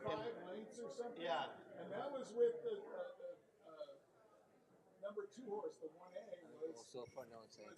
five lengths or something. Yeah. And that was with the number two horse, the 1A was. So far, no one's saying.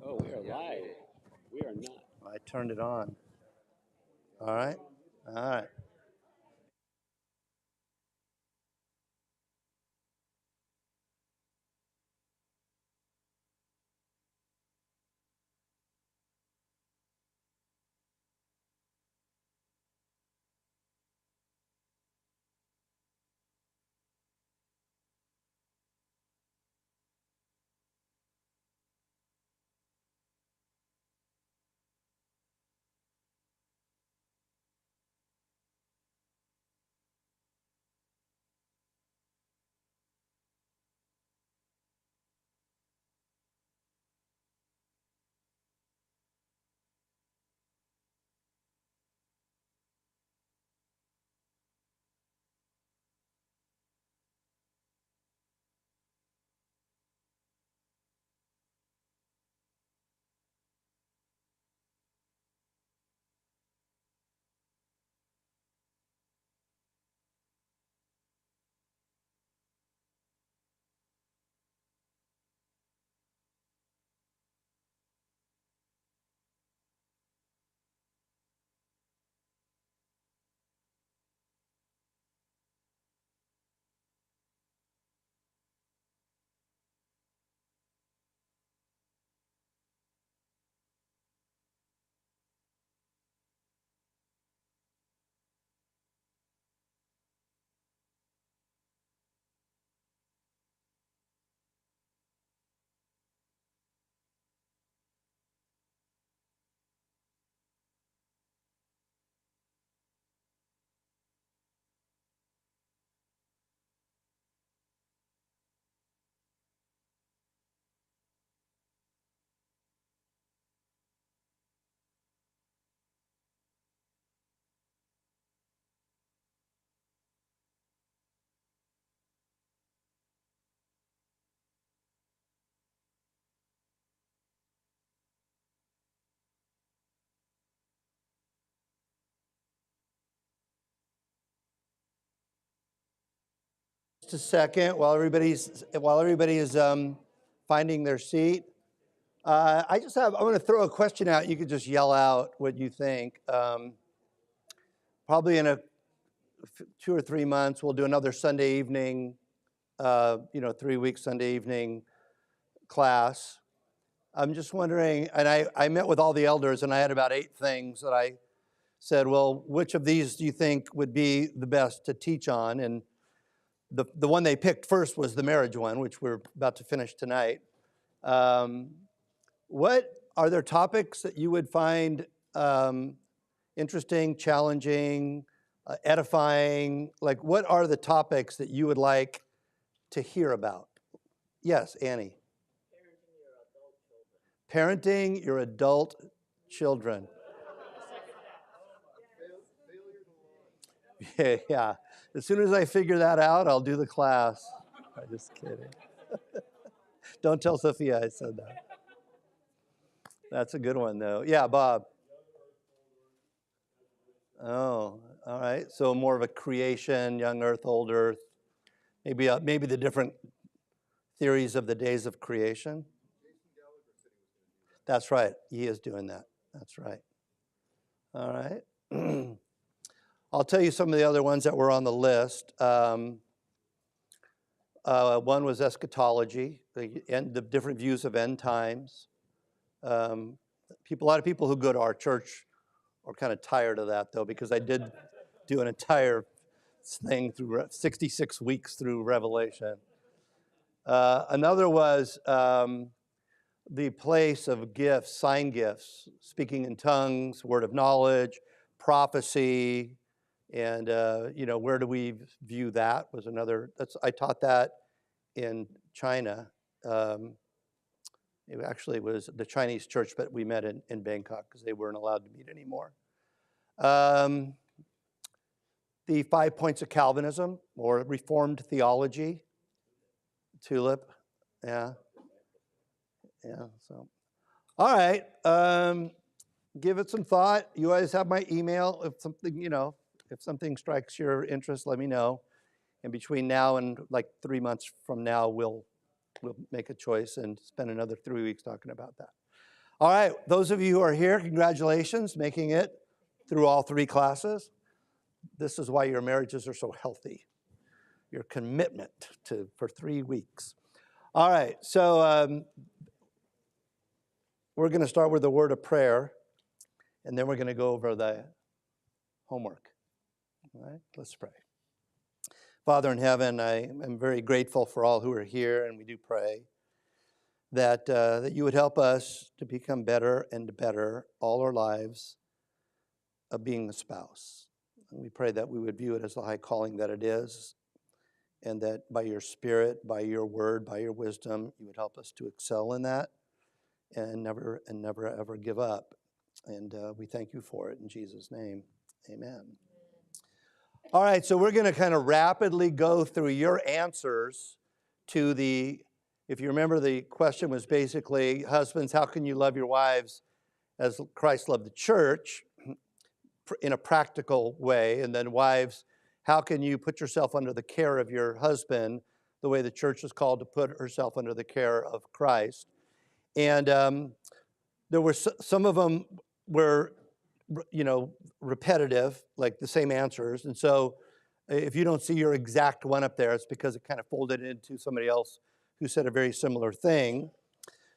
Oh, we are live. We are not. I turned it on. All right. All right. Just a second while everybody is finding their seat. I'm going to throw a question out. You could just yell out what you think. Probably in 2 or 3 months, we'll do another Sunday evening, 3-week Sunday evening class. I'm just wondering, and I met with all the elders, and I had about 8 things that I said, well, which of these do you think would be the best to teach on? And the one they picked first was the marriage one, which we're about to finish tonight. What are there topics that you would find interesting, challenging, edifying? Like, what are the topics that you would like to hear about? Yes, Annie. Parenting your adult children. Yeah. As soon as I figure that out, I'll do the class. I'm just kidding. Don't tell Sophia I said that. That's a good one, though. Yeah, Bob. Oh, all right. So more of a creation, young earth, old earth. Maybe the different theories of the days of creation. That's right. He is doing that. That's right. All right. I'll tell you some of the other ones that were on the list. One was eschatology, the different views of end times. A lot of people who go to our church are kind of tired of that, though, because I did do an entire thing through 66 weeks through Revelation. Another was the place of gifts, sign gifts, speaking in tongues, word of knowledge, prophecy, and where do we view that was another. I taught that in China. It actually was the Chinese church, but we met in Bangkok because they weren't allowed to meet anymore. The 5 points of Calvinism or Reformed theology. Tulip, yeah. So, all right. Give it some thought. You guys have my email. If something strikes your interest, let me know. And between now and like 3 months from now, we'll make a choice and spend another 3 weeks talking about that. All right. Those of you who are here, congratulations, making it through all 3 classes. This is why your marriages are so healthy. Your commitment for 3 weeks. All right. So we're going to start with a word of prayer, and then we're going to go over the homework. All right. Let's pray. Father in heaven, I am very grateful for all who are here, and we do pray that you would help us to become better and better all our lives of being a spouse. And we pray that we would view it as the high calling that it is, and that by your Spirit, by your word, by your wisdom, you would help us to excel in that and never ever give up. And we thank you for it in Jesus' name. Amen. All right, so we're going to kind of rapidly go through your answers to if you remember, the question was basically, husbands, how can you love your wives as Christ loved the church in a practical way? And then wives, how can you put yourself under the care of your husband the way the church is called to put herself under the care of Christ? And there were some of them were repetitive, like the same answers. And so if you don't see your exact one up there, it's because it kind of folded into somebody else who said a very similar thing.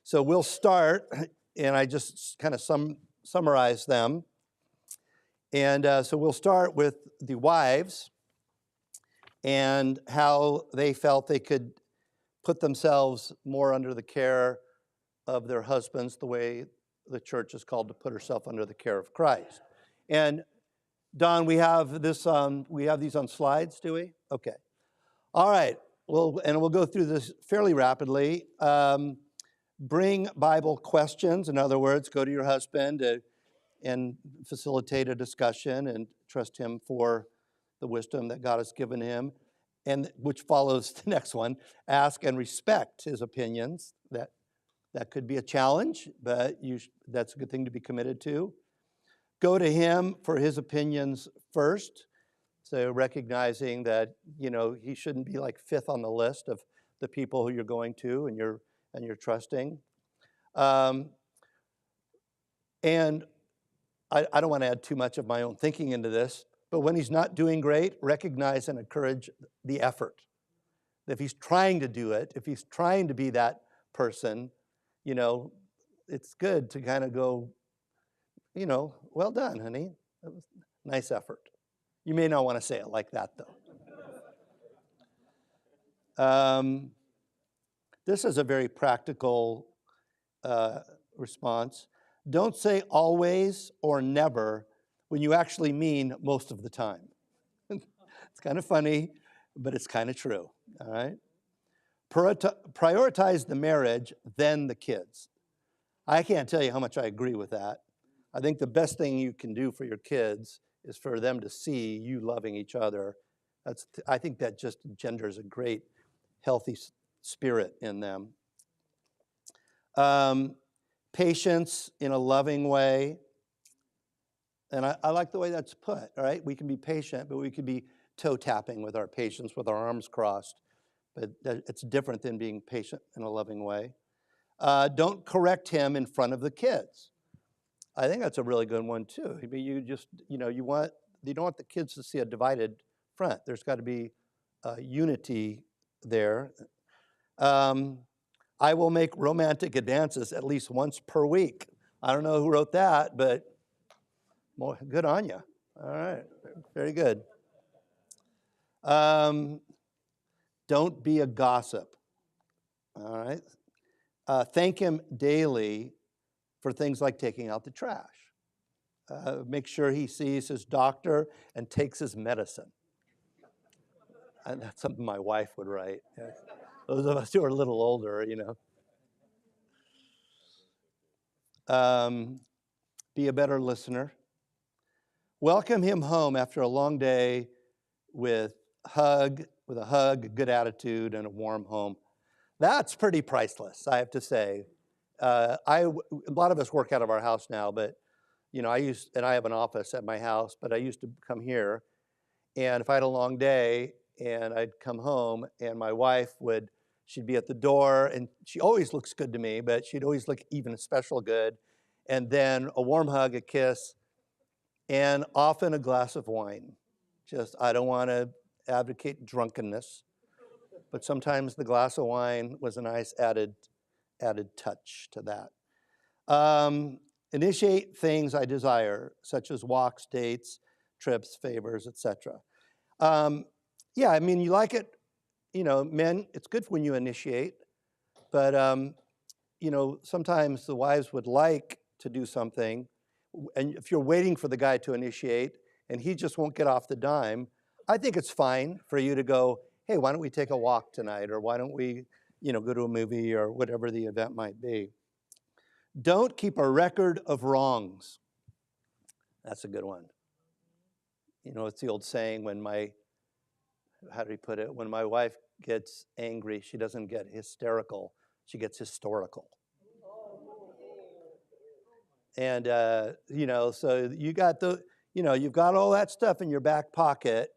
So we'll start, and I just kind of summarize them. And so we'll start with the wives and how they felt they could put themselves more under the care of their husbands the way the church is called to put herself under the care of Christ. And Don, we have these on slides, do we? Okay. All right. We'll go through this fairly rapidly. Bring Bible questions. In other words, go to your husband and facilitate a discussion and trust him for the wisdom that God has given him, and which follows the next one. Ask and respect his opinions. That could be a challenge, but that's a good thing to be committed to. Go to him for his opinions first. So recognizing that, he shouldn't be like fifth on the list of the people who you're going to and you're trusting. And I don't want to add too much of my own thinking into this, but when he's not doing great, recognize and encourage the effort. If he's trying to do it, if he's trying to be that person, it's good to kind of go, well done, honey. That was nice effort. You may not want to say it like that, though. This is a very practical response. Don't say always or never when you actually mean most of the time. It's kind of funny, but it's kind of true, all right? Prioritize the marriage, then the kids. I can't tell you how much I agree with that. I think the best thing you can do for your kids is for them to see you loving each other. I think that just engenders a great, healthy spirit in them. Patience in a loving way. And I like the way that's put, all right? We can be patient, but we can be toe tapping with our patience, with our arms crossed. But it's different than being patient in a loving way. Don't correct him in front of the kids. I think that's a really good one too. I mean, you don't want the kids to see a divided front. There's got to be unity there. I will make romantic advances at least once per week. I don't know who wrote that, but good on you. All right, very good. Don't be a gossip. All right. Thank him daily for things like taking out the trash. Make sure he sees his doctor and takes his medicine. And that's something my wife would write. Yeah. Those of us who are a little older, Be a better listener. Welcome him home after a long day with a hug, good attitude, and a warm home. That's pretty priceless, I have to say. A lot of us work out of our house now, but I have an office at my house, but I used to come here, and if I had a long day and I'd come home, and my wife she'd be at the door, and she always looks good to me, but she'd always look even special good, and then a warm hug, a kiss, and often a glass of wine. I don't want to advocate drunkenness, but sometimes the glass of wine was a nice added touch to that. Initiate things I desire, such as walks, dates, trips, favors, etc. Yeah, I mean, you like it, men, it's good when you initiate, but, sometimes the wives would like to do something, and if you're waiting for the guy to initiate and he just won't get off the dime, I think it's fine for you to go, hey, why don't we take a walk tonight? Or why don't we, go to a movie or whatever the event might be. Don't keep a record of wrongs. That's a good one. It's the old saying when my wife gets angry, she doesn't get hysterical, she gets historical. And, so you've got all that stuff in your back pocket,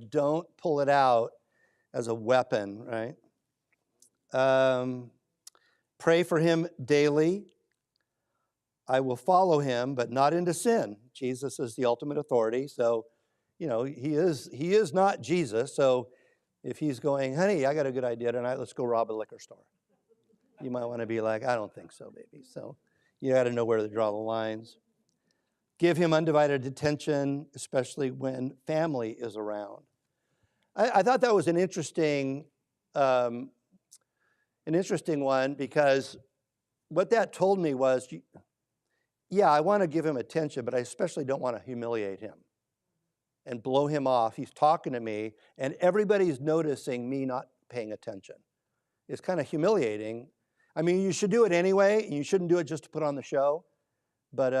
don't pull it out as a weapon, right? Pray for him daily. I will follow him, but not into sin. Jesus is the ultimate authority, so, he is not Jesus, so if he's going, honey, I got a good idea tonight, let's go rob a liquor store. You might want to be like, I don't think so, baby. So you got to know where to draw the lines. Give him undivided attention, especially when family is around. I thought that was an interesting one, because what that told me was, yeah, I want to give him attention, but I especially don't want to humiliate him and blow him off. He's talking to me, and everybody's noticing me not paying attention. It's kind of humiliating. I mean, you should do it anyway, and you shouldn't do it just to put on the show. But,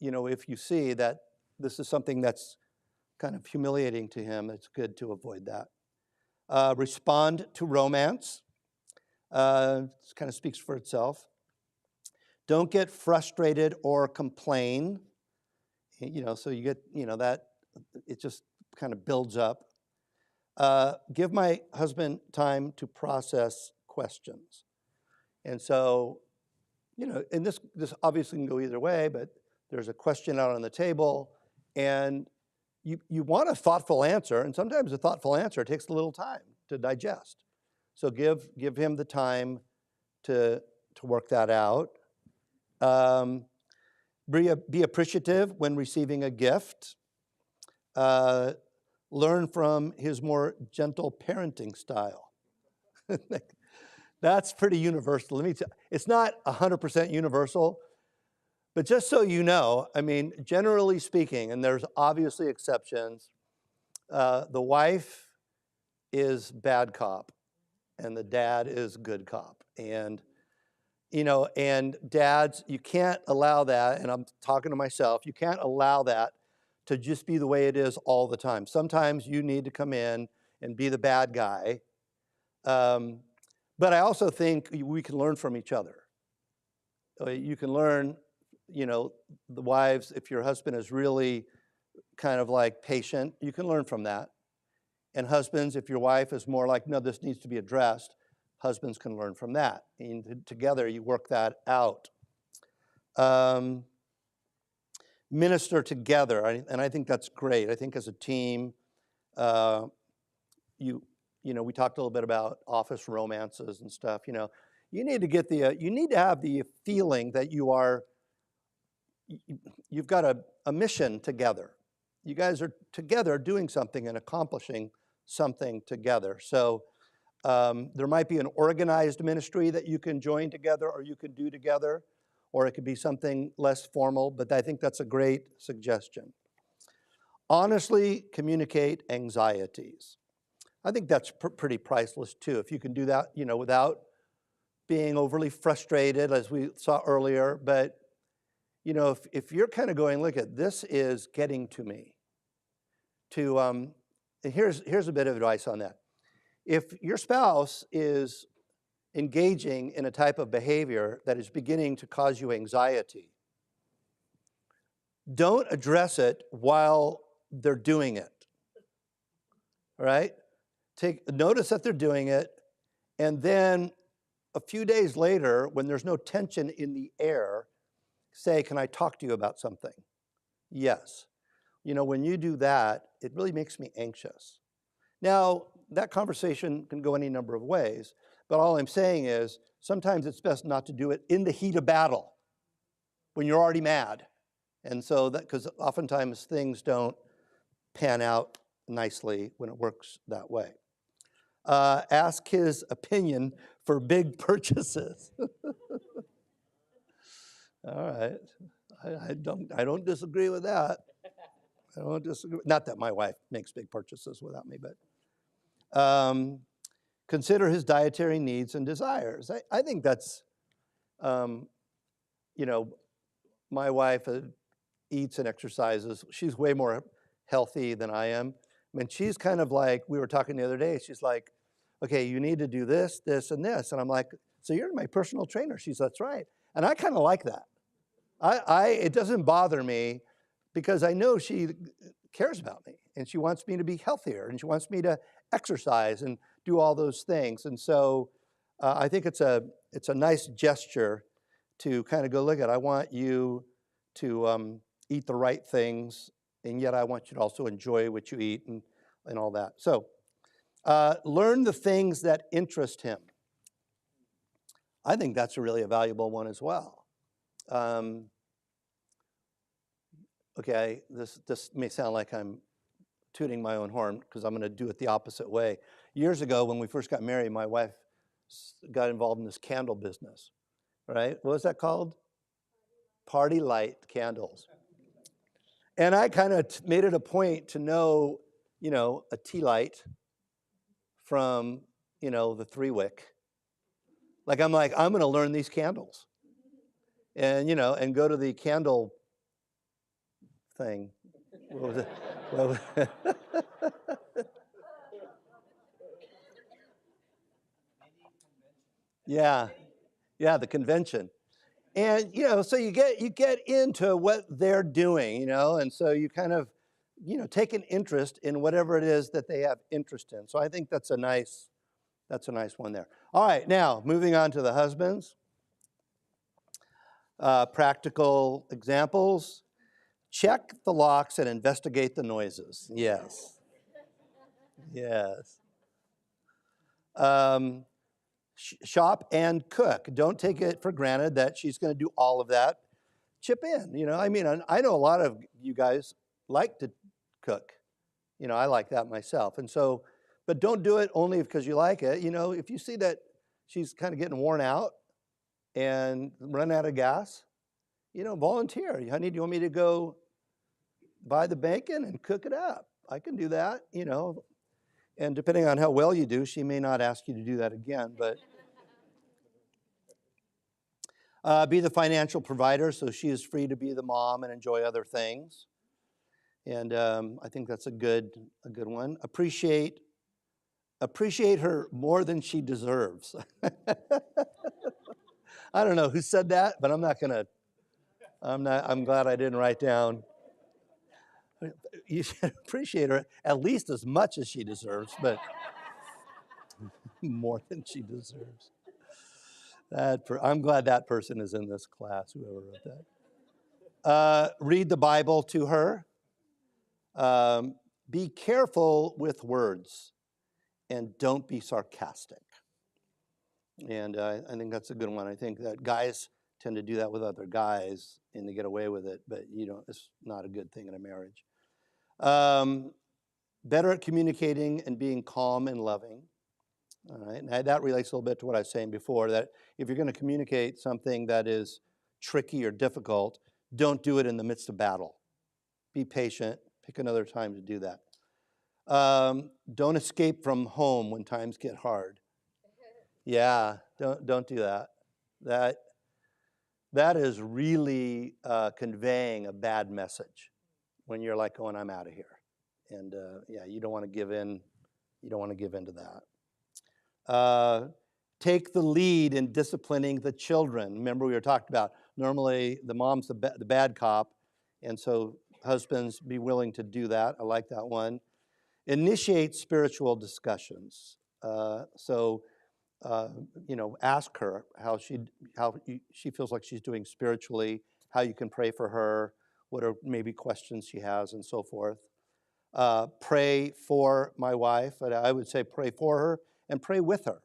if you see that this is something that's kind of humiliating to him, it's good to avoid that. Respond to romance. This kind of speaks for itself. Don't get frustrated or complain. So you get, that it just kind of builds up. Give my husband time to process questions. And so, and this obviously can go either way, but there's a question out on the table, and you want a thoughtful answer, and sometimes a thoughtful answer takes a little time to digest. So give him the time to work that out. Be appreciative when receiving a gift. Learn from his more gentle parenting style. That's pretty universal. It's not 100% universal, but just so you know, I mean, generally speaking, and there's obviously exceptions, the wife is bad cop and the dad is good cop. And, and dads, you can't allow that, and I'm talking to myself, you can't allow that to just be the way it is all the time. Sometimes you need to come in and be the bad guy. But I also think we can learn from each other. You can learn, the wives, if your husband is really kind of like patient, you can learn from that. And husbands, if your wife is more like, no, this needs to be addressed, husbands can learn from that. And together you work that out. Minister together, and I think that's great. I think as a team, we talked a little bit about office romances and stuff. You need to have the feeling that you've got a mission together. You guys are together doing something and accomplishing something together. So there might be an organized ministry that you can join together or you can do together, or it could be something less formal, but I think that's a great suggestion. Honestly communicate anxieties. I think that's pretty priceless too. If you can do that, without being overly frustrated, as we saw earlier. But, if you're kind of going, look at this is getting to me. And here's a bit of advice on that. If your spouse is engaging in a type of behavior that is beginning to cause you anxiety, don't address it while they're doing it. All right? Notice that they're doing it, and then a few days later, when there's no tension in the air, say, can I talk to you about something? Yes. When you do that, it really makes me anxious. Now, that conversation can go any number of ways, but all I'm saying is sometimes it's best not to do it in the heat of battle when you're already mad. And so because oftentimes things don't pan out nicely when it works that way. Ask his opinion for big purchases. All right, I don't disagree with that. I don't disagree. Not that my wife makes big purchases without me, but consider his dietary needs and desires. I think that's, my wife eats and exercises. She's way more healthy than I am. I mean, she's kind of like, we were talking the other day, she's like, okay, you need to do this, this, and this. And I'm like, so you're my personal trainer? She says, that's right. And I kind of like that. It doesn't bother me because I know she cares about me and she wants me to be healthier and she wants me to exercise and do all those things. And so I think it's a nice gesture to kind of go, look at, I want you to eat the right things, and yet I want you to also enjoy what you eat and all that. So learn the things that interest him. I think that's really a valuable one as well. Okay, this may sound like I'm tooting my own horn because I'm going to do it the opposite way. Years ago, when we first got married, my wife got involved in this candle business, right? What was that called? Party light candles. And I kind of made it a point to know, a tea light from, the 3-wick. I'm going to learn these candles. And, and go to the candle thing. What was it? Yeah, the convention. And, so you get into what they're doing, and so you kind of take an interest in whatever it is that they have interest in. So I think that's a nice one there. All right, now moving on to the husbands. Practical examples. Check the locks and investigate the noises. Yes. Yes. Shop and cook. Don't take it for granted that she's going to do all of that. Chip in. I know a lot of you guys like to cook. I like that myself. And so, but don't do it only because you like it. If you see that she's kind of getting worn out and run out of gas, volunteer. Honey, do you want me to go buy the bacon and cook it up? I can do that, And depending on how well you do, she may not ask you to do that again, but be the financial provider, so she is free to be the mom and enjoy other things. And I think that's a good one. Appreciate her more than she deserves. I don't know who said that, but I'm glad I didn't write down. You should appreciate her at least as much as she deserves, but more than she deserves. I'm glad that person is in this class, whoever wrote that. Read the Bible to her. Be careful with words, and don't be sarcastic. And I think that's a good one. I think that guys tend to do that with other guys, and they get away with it, but it's not a good thing in a marriage. Better at communicating and being calm and loving. All right, now that relates a little bit to what I was saying before, that if you're going to communicate something that is tricky or difficult, don't do it in the midst of battle. Be patient. Pick another time to do that. Don't escape from home when times get hard. Yeah, don't do that. That is really conveying a bad message when you're like going, I'm out of here. And you don't want to give in. You don't want to give in to that. Take the lead in disciplining the children. Remember we were talking about normally the mom's the bad cop, and so husbands be willing to do that. I like that one. Initiate spiritual discussions. Ask her how she feels like she's doing spiritually, how you can pray for her, what are maybe questions she has, and so forth. Pray for my wife. I would say pray for her and pray with her.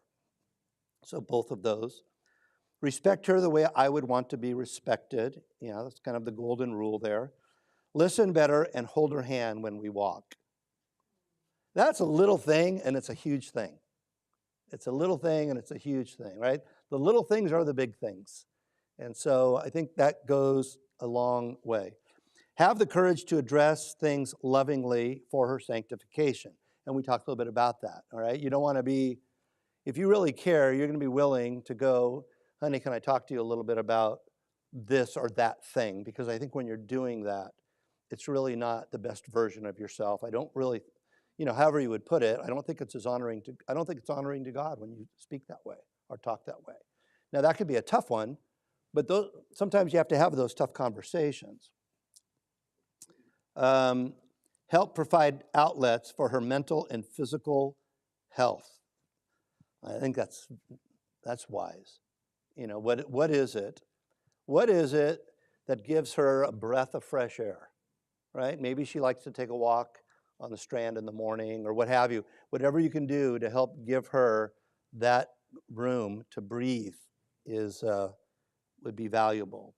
So both of those. Respect her the way I would want to be respected. That's kind of the golden rule there. Listen better and hold her hand when we walk. That's a little thing, and it's a huge thing. It's a little thing, and it's a huge thing, right? The little things are the big things. And so I think that goes a long way. Have the courage to address things lovingly for her sanctification. And we talked a little bit about that, all right? You don't want to be, if you really care, you're going to be willing to go, honey, can I talk to you a little bit about this or that thing? Because I think when you're doing that, it's really not the best version of yourself. I don't really, however you would put it, I don't think it's honoring to God when you speak that way or talk that way. Now that could be a tough one, but sometimes you have to have those tough conversations. Help provide outlets for her mental and physical health. I think that's wise. What is it? What is it that gives her a breath of fresh air? Right? Maybe she likes to take a walk on the Strand in the morning or what have you. Whatever you can do to help give her that room to breathe would be valuable.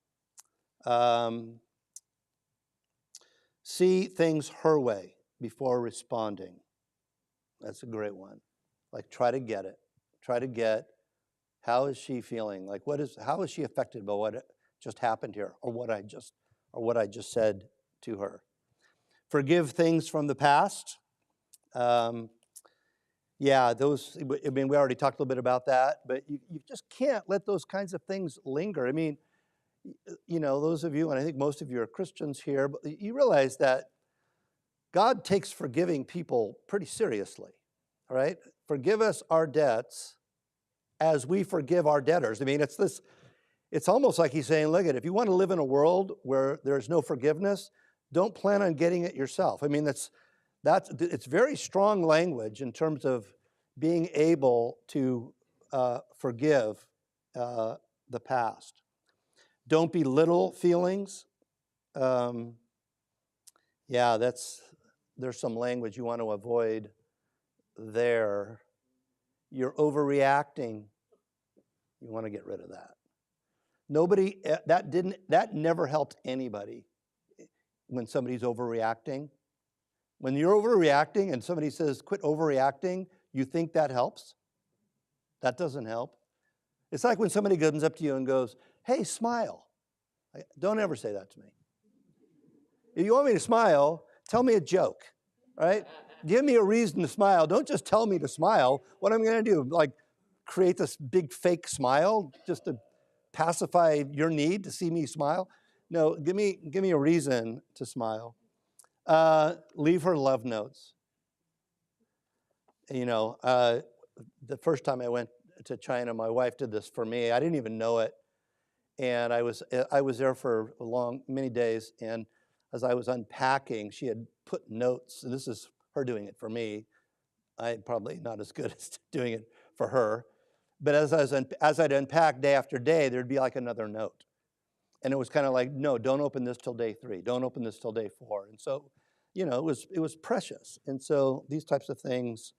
See things her way before responding. That's a great one. Like try to get it. Try to get how is she feeling? Like how is she affected by what just happened here or what I just said to her. Forgive things from the past. We already talked a little bit about that, but you just can't let those kinds of things linger. I mean, those of you, and I think most of you are Christians here, but you realize that God takes forgiving people pretty seriously, all right? Forgive us our debts as we forgive our debtors. I mean, it's almost like he's saying, look, if you want to live in a world where there's no forgiveness, don't plan on getting it yourself. I mean, it's very strong language in terms of being able to forgive the past. Don't belittle feelings. Yeah, there's some language you want to avoid there. You're overreacting. You want to get rid of that. That never helped anybody when somebody's overreacting. When you're overreacting and somebody says, quit overreacting, you think that helps? That doesn't help. It's like when somebody comes up to you and goes, hey, smile. Don't ever say that to me. If you want me to smile, tell me a joke, right? Give me a reason to smile. Don't just tell me to smile. What am I going to do? Like create this big fake smile just to pacify your need to see me smile? No, give me a reason to smile. Leave her love notes. You know, the first time I went to China, my wife did this for me. I didn't even know it. And I was there for many days, and as I was unpacking, she had put notes, and this is her doing it for me. I'm probably not as good as doing it for her. But as I'd unpack day after day, there'd be like another note. And it was kind of like, no, don't open this till day 3. Don't open this till day 4. And so, you know, it was precious. And so these types of things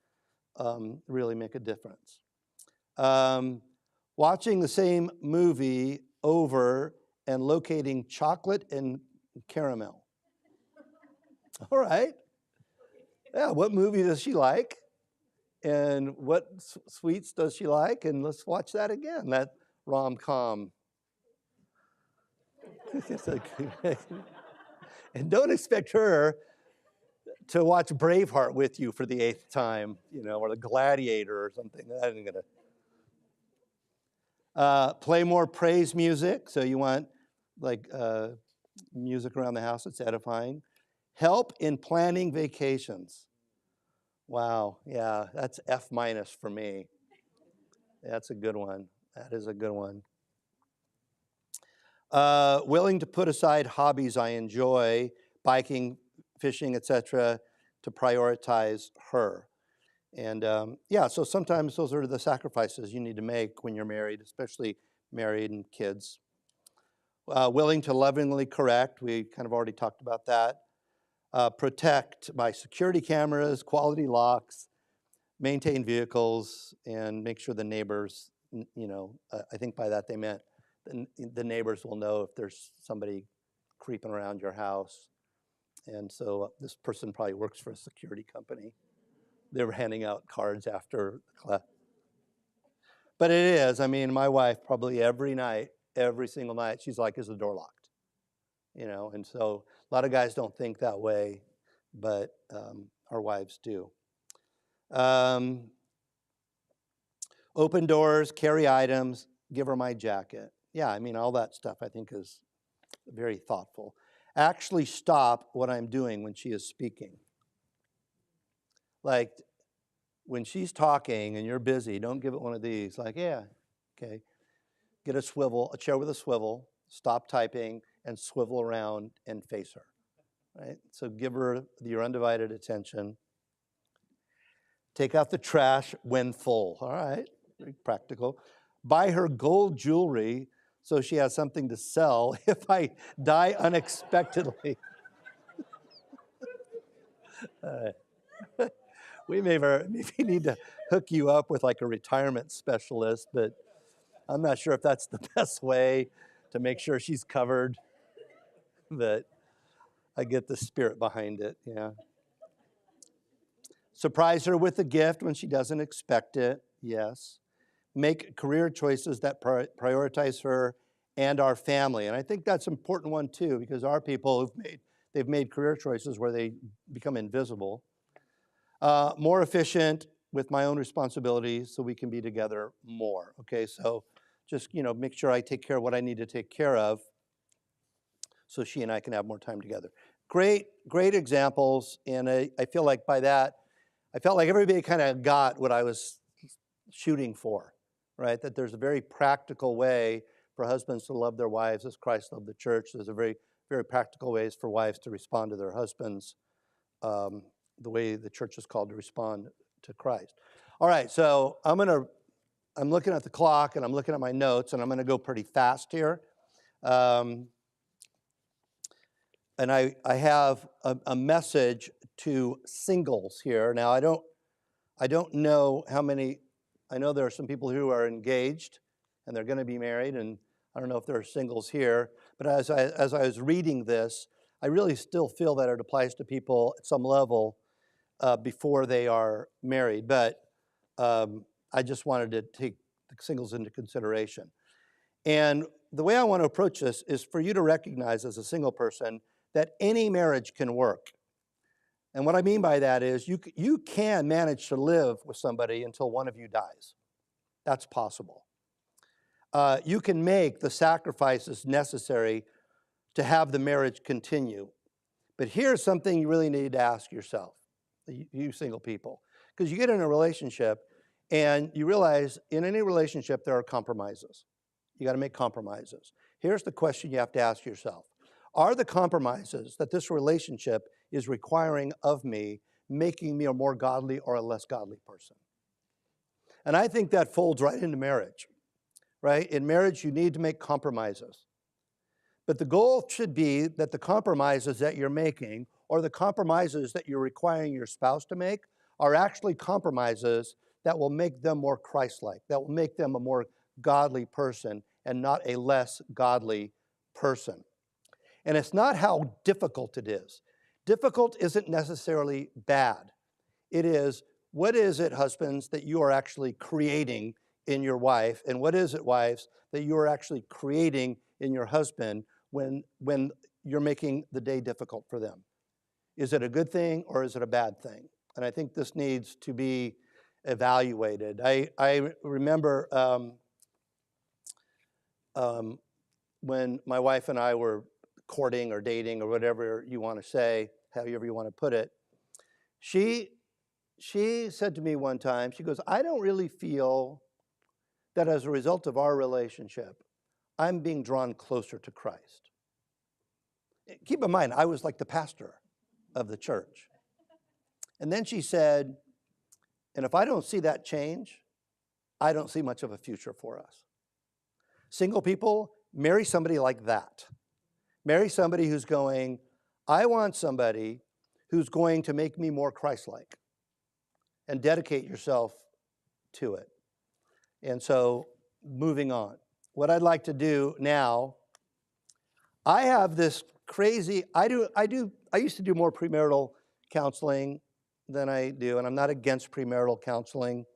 really make a difference. Watching the same movie over and locating chocolate and caramel. All right. Yeah, what movie does she like? And what sweets does she like? And let's watch that again, that rom-com. And don't expect her to watch Braveheart with you for the 8th time, you know, or The Gladiator or something. That isn't gonna. Play more praise music. So you want like music around the house that's edifying. Help in planning vacations. Wow, yeah, that's F- for me. That's a good one. That is a good one. Willing to put aside hobbies I enjoy, biking, fishing, etc., to prioritize her. And yeah, so sometimes those are the sacrifices you need to make when you're married, especially married and kids. Willing to lovingly correct, we kind of already talked about that. Protect by security cameras, quality locks, maintain vehicles, and make sure the neighbors, you know, I think by that they meant the neighbors will know if there's somebody creeping around your house. And so this person probably works for a security company. They were handing out cards after class. But it is, I mean, my wife probably every night, every single night, she's like, is the door locked? You know, and so a lot of guys don't think that way, but our wives do. Open doors, carry items, give her my jacket. Yeah, I mean, all that stuff I think is very thoughtful. Actually stop what I'm doing when she is speaking. Like, when she's talking and you're busy, don't give it one of these. Like, yeah, okay. Get a chair with a swivel, stop typing, and swivel around and face her. Right? So give her your undivided attention. Take out the trash when full. All right, very practical. Buy her gold jewelry so she has something to sell if I die unexpectedly. We maybe need to hook you up with like a retirement specialist, but I'm not sure if that's the best way to make sure she's covered. But I get the spirit behind it, yeah. Surprise her with a gift when she doesn't expect it, yes. Make career choices that prioritize her and our family. And I think that's an important one too, because our people they've made career choices where they become invisible. More efficient with my own responsibilities so we can be together more. Okay, so just, you know, make sure I take care of what I need to take care of so she and I can have more time together. Great examples, and I feel like by that, I felt like everybody kind of got what I was shooting for, right? That there's a very practical way for husbands to love their wives as Christ loved the church. There's a very very practical ways for wives to respond to their husbands, the way the church is called to respond to Christ. All right, so I'm looking at the clock and I'm looking at my notes, and I'm going to go pretty fast here. And I have a message to singles here. Now, I don't know how many. I know there are some people who are engaged and they're going to be married, and I don't know if there are singles here. But as I was reading this, I really still feel that it applies to people at some level before they are married. But I just wanted to take the singles into consideration. And the way I want to approach this is for you to recognize as a single person that any marriage can work. And what I mean by that is you can manage to live with somebody until one of you dies. That's possible. You can make the sacrifices necessary to have the marriage continue. But here's something you really need to ask yourself, you single people. Because you get in a relationship and you realize in any relationship there are compromises. You got to make compromises. Here's the question you have to ask yourself. Are the compromises that this relationship is requiring of me making me a more godly or a less godly person? And I think that folds right into marriage, right? In marriage, you need to make compromises. But the goal should be that the compromises that you're making or the compromises that you're requiring your spouse to make are actually compromises that will make them more Christ-like, that will make them a more godly person and not a less godly person. And it's not how difficult it is. Difficult isn't necessarily bad. It is, what is it, husbands, that you are actually creating in your wife? And what is it, wives, that you are actually creating in your husband when you're making the day difficult for them? Is it a good thing or is it a bad thing? And I think this needs to be evaluated. I remember when my wife and I were courting or dating or whatever you want to say, however you want to put it, she said to me one time, she goes, I don't really feel that as a result of our relationship, I'm being drawn closer to Christ. Keep in mind, I was like the pastor of the church. And then she said, and if I don't see that change, I don't see much of a future for us. Single people, marry somebody like that. Marry somebody who's going, I want somebody who's going to make me more Christ-like, and dedicate yourself to it. And so, moving on. What I'd like to do now, I have this crazy, I used to do more premarital counseling than I do, and I'm not against premarital counseling.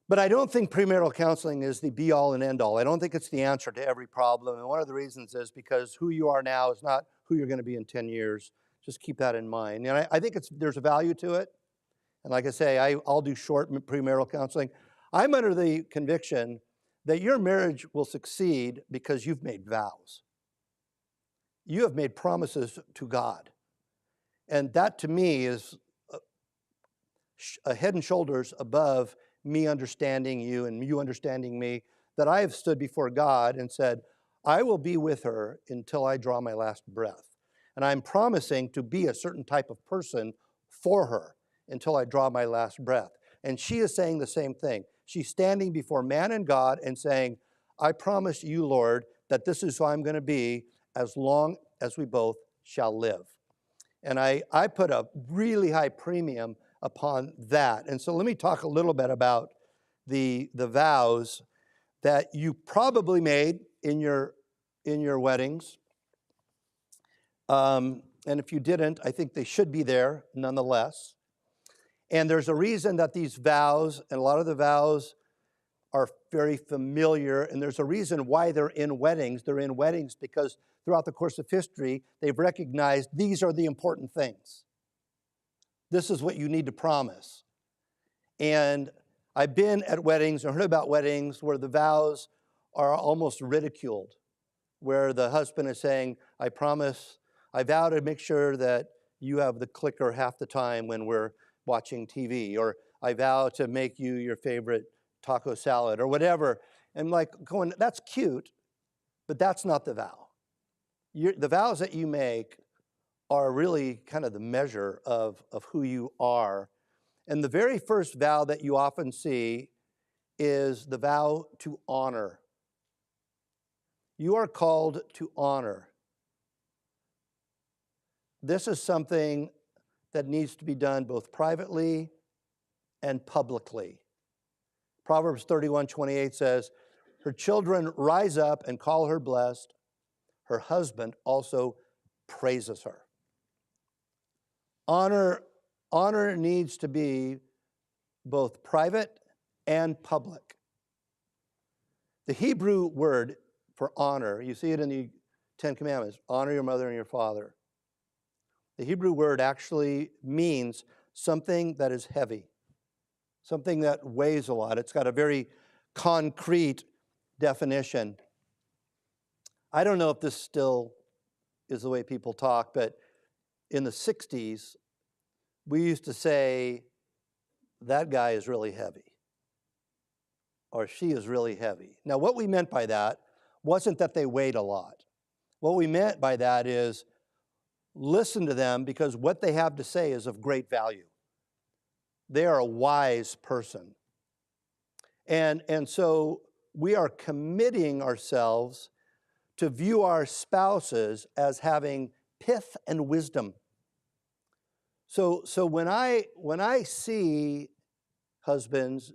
But I don't think premarital counseling is the be-all and end-all. I don't think it's the answer to every problem. And one of the reasons is because who you are now is not who you're going to be in 10 years. Just keep that in mind. And I think there's a value to it. And like I say, I'll do short premarital counseling. I'm under the conviction that your marriage will succeed because you've made vows. You have made promises to God. And that, to me, is a head and shoulders above me understanding you and you understanding me, that I have stood before God and said, I will be with her until I draw my last breath. And I'm promising to be a certain type of person for her until I draw my last breath. And she is saying the same thing. She's standing before man and God and saying, I promise you, Lord, that this is who I'm going to be as long as we both shall live. And I put a really high premium upon that. And so let me talk a little bit about the vows that you probably made in your weddings. And if you didn't, I think they should be there nonetheless. And there's a reason that these vows, and a lot of the vows are very familiar, and there's a reason why they're in weddings. They're in weddings because throughout the course of history, they've recognized these are the important things. This is what you need to promise. And I've been at weddings and heard about weddings where the vows are almost ridiculed, where the husband is saying, I promise, I vow to make sure that you have the clicker half the time when we're watching TV, or I vow to make you your favorite taco salad, or whatever. And like going, that's cute, but that's not the vow. the vows that you make are really kind of the measure of who you are. And the very first vow that you often see is the vow to honor. You are called to honor. This is something that needs to be done both privately and publicly. Proverbs 31:28 says, her children rise up and call her blessed. Her husband also praises her. Honor needs to be both private and public. The Hebrew word for honor, you see it in the Ten Commandments, honor your mother and your father. The Hebrew word actually means something that is heavy, something that weighs a lot. It's got a very concrete definition. I don't know if this still is the way people talk, but in the 60s, we used to say, that guy is really heavy, or she is really heavy. Now, what we meant by that wasn't that they weighed a lot. What we meant by that is, listen to them because what they have to say is of great value. They are a wise person. And so we are committing ourselves to view our spouses as having pith and wisdom. So when I see, husbands,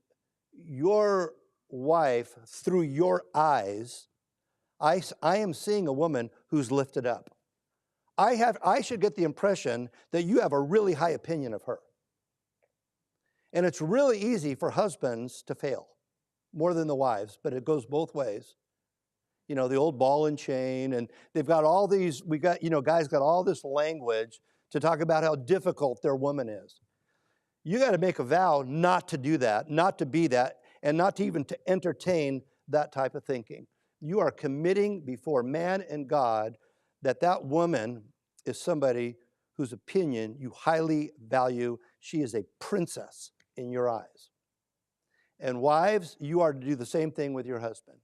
your wife through your eyes, I am seeing a woman who's lifted up. I should get the impression that you have a really high opinion of her. And it's really easy for husbands to fail, more than the wives, but it goes both ways. You know, the old ball and chain, and they've got all these, guys got all this language to talk about how difficult their woman is. You got to make a vow not to do that, not to be that, and not to even to entertain that type of thinking. You are committing before man and God that woman is somebody whose opinion you highly value. She is a princess in your eyes. And wives, you are to do the same thing with your husband.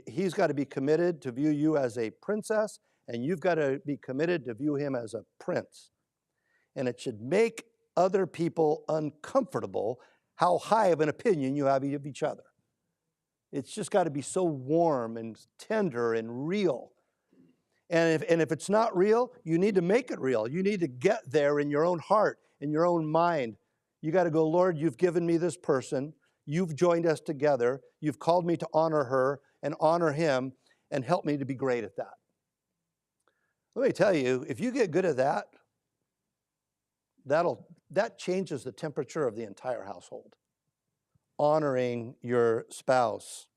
He's got to be committed to view you as a princess, and you've got to be committed to view him as a prince. And it should make other people uncomfortable how high of an opinion you have of each other. It's just got to be so warm and tender and real. And if it's not real, you need to make it real. You need to get there in your own heart, in your own mind. You got to go, Lord, you've given me this person. You've joined us together. You've called me to honor her and honor him, and help me to be great at that. Let me tell you, if you get good at that, that changes the temperature of the entire household. Honoring your spouse.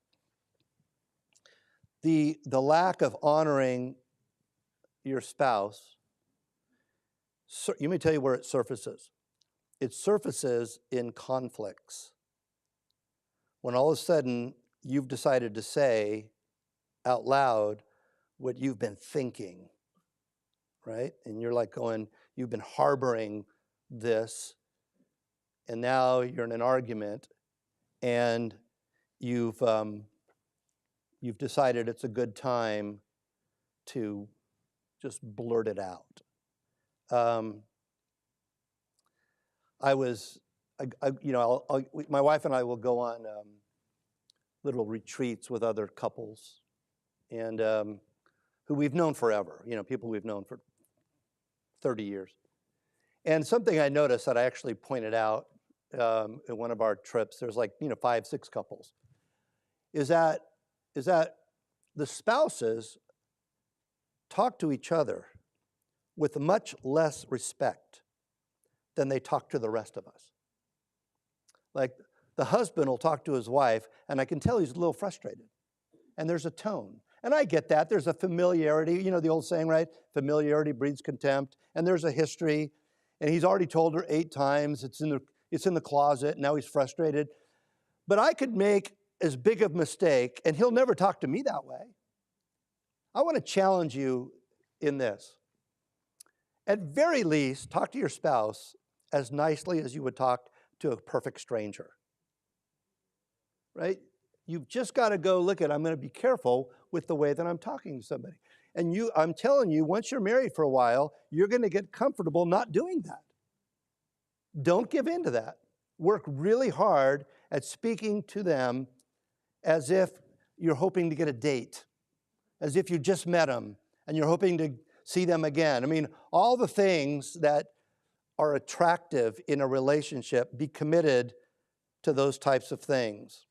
The lack of honoring your spouse, let me tell you where it surfaces. It surfaces in conflicts. When all of a sudden you've decided to say out loud what you've been thinking, right? And you're like going, you've been harboring this, and now you're in an argument, and you've decided it's a good time to just blurt it out. My wife and I will go on little retreats with other couples, and who we've known forever. People we've known for 30 years. And something I noticed that I actually pointed out in one of our trips, there's 5, 6 couples, is that the spouses talk to each other with much less respect than they talk to the rest of us. Like, the husband will talk to his wife, and I can tell he's a little frustrated. And there's a tone. And I get that. There's a familiarity. You know the old saying, right? Familiarity breeds contempt. And there's a history. And he's already told her 8 times. It's in the closet. Now he's frustrated. But I could make as big of a mistake, and he'll never talk to me that way. I want to challenge you in this. At very least, talk to your spouse as nicely as you would talk to a perfect stranger. Right? You've just got to go, I'm going to be careful with the way that I'm talking to somebody. And I'm telling you, once you're married for a while, you're going to get comfortable not doing that. Don't give in to that. Work really hard at speaking to them as if you're hoping to get a date, as if you just met them and you're hoping to see them again. I mean, all the things that are attractive in a relationship, be committed to those types of things.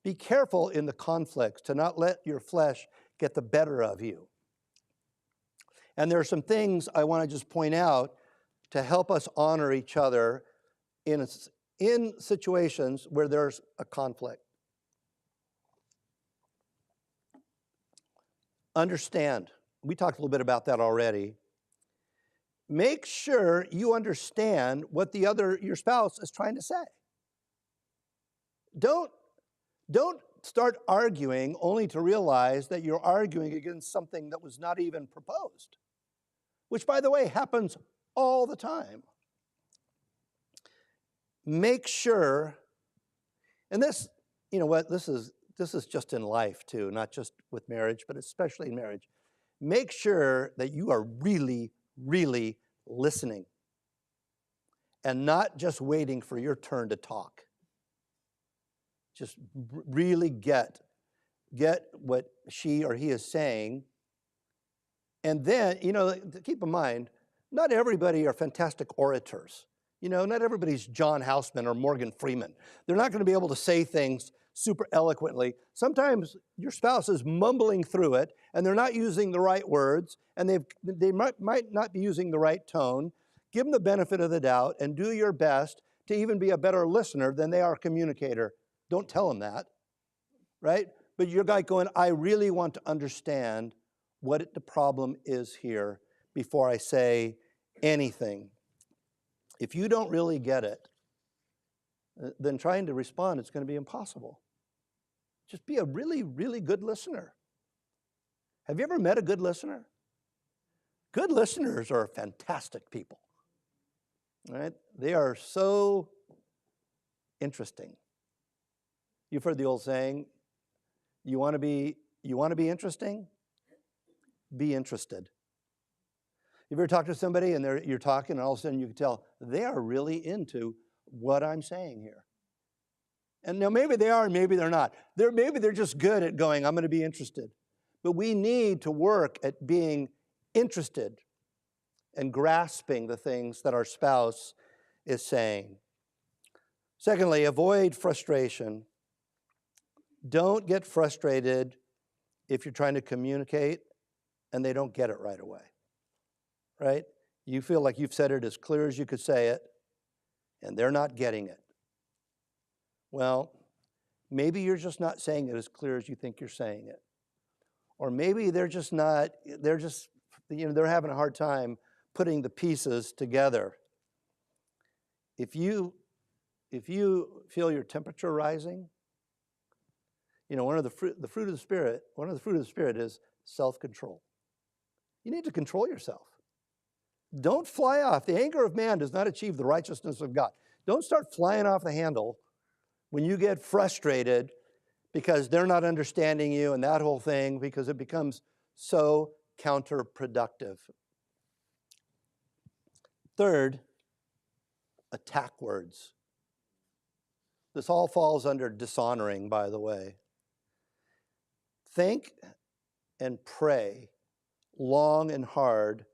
Be careful in the conflicts to not let your flesh get the better of you. And there are some things I want to just point out to help us honor each other in situations where there's a conflict. Understand. We talked a little bit about that already. Make sure you understand what your spouse is trying to say. Don't start arguing only to realize that you're arguing against something that was not even proposed, which, by the way, happens all the time. Make sure, and this, you know what, this is just in life too, not just with marriage, but especially in marriage. Make sure that you are really, really listening and not just waiting for your turn to talk. Just really get what she or he is saying. And then, keep in mind, not everybody are fantastic orators. Not everybody's John Houseman or Morgan Freeman. They're not going to be able to say things super eloquently. Sometimes your spouse is mumbling through it, and they're not using the right words, and they might not be using the right tone. Give them the benefit of the doubt, and do your best to even be a better listener than they are a communicator. Don't tell them that, right? But you're like going, I really want to understand what the problem is here before I say anything. If you don't really get it, then trying to respond is going to be impossible. Just be a really, really good listener. Have you ever met a good listener? Good listeners are fantastic people, right? They are so interesting. You've heard the old saying, you want to be interesting? Be interested. You ever talk to somebody and you're talking and all of a sudden you can tell they are really into what I'm saying here. And now maybe they are and maybe they're not. Maybe they're just good at going, I'm going to be interested. But we need to work at being interested and grasping the things that our spouse is saying. Secondly, avoid frustration. Don't get frustrated if you're trying to communicate and they don't get it right away. Right? You feel like you've said it as clear as you could say it, and they're not getting it. Well, maybe you're just not saying it as clear as you think you're saying it. Or maybe they're having a hard time putting the pieces together. If you feel your temperature rising, one of the fruit of the Spirit is self-control. You need to control yourself. Don't fly off. The anger of man does not achieve the righteousness of God. Don't start flying off the handle when you get frustrated because they're not understanding you and that whole thing, because it becomes so counterproductive. Third, attack words. This all falls under dishonoring, by the way. Think and pray long and hard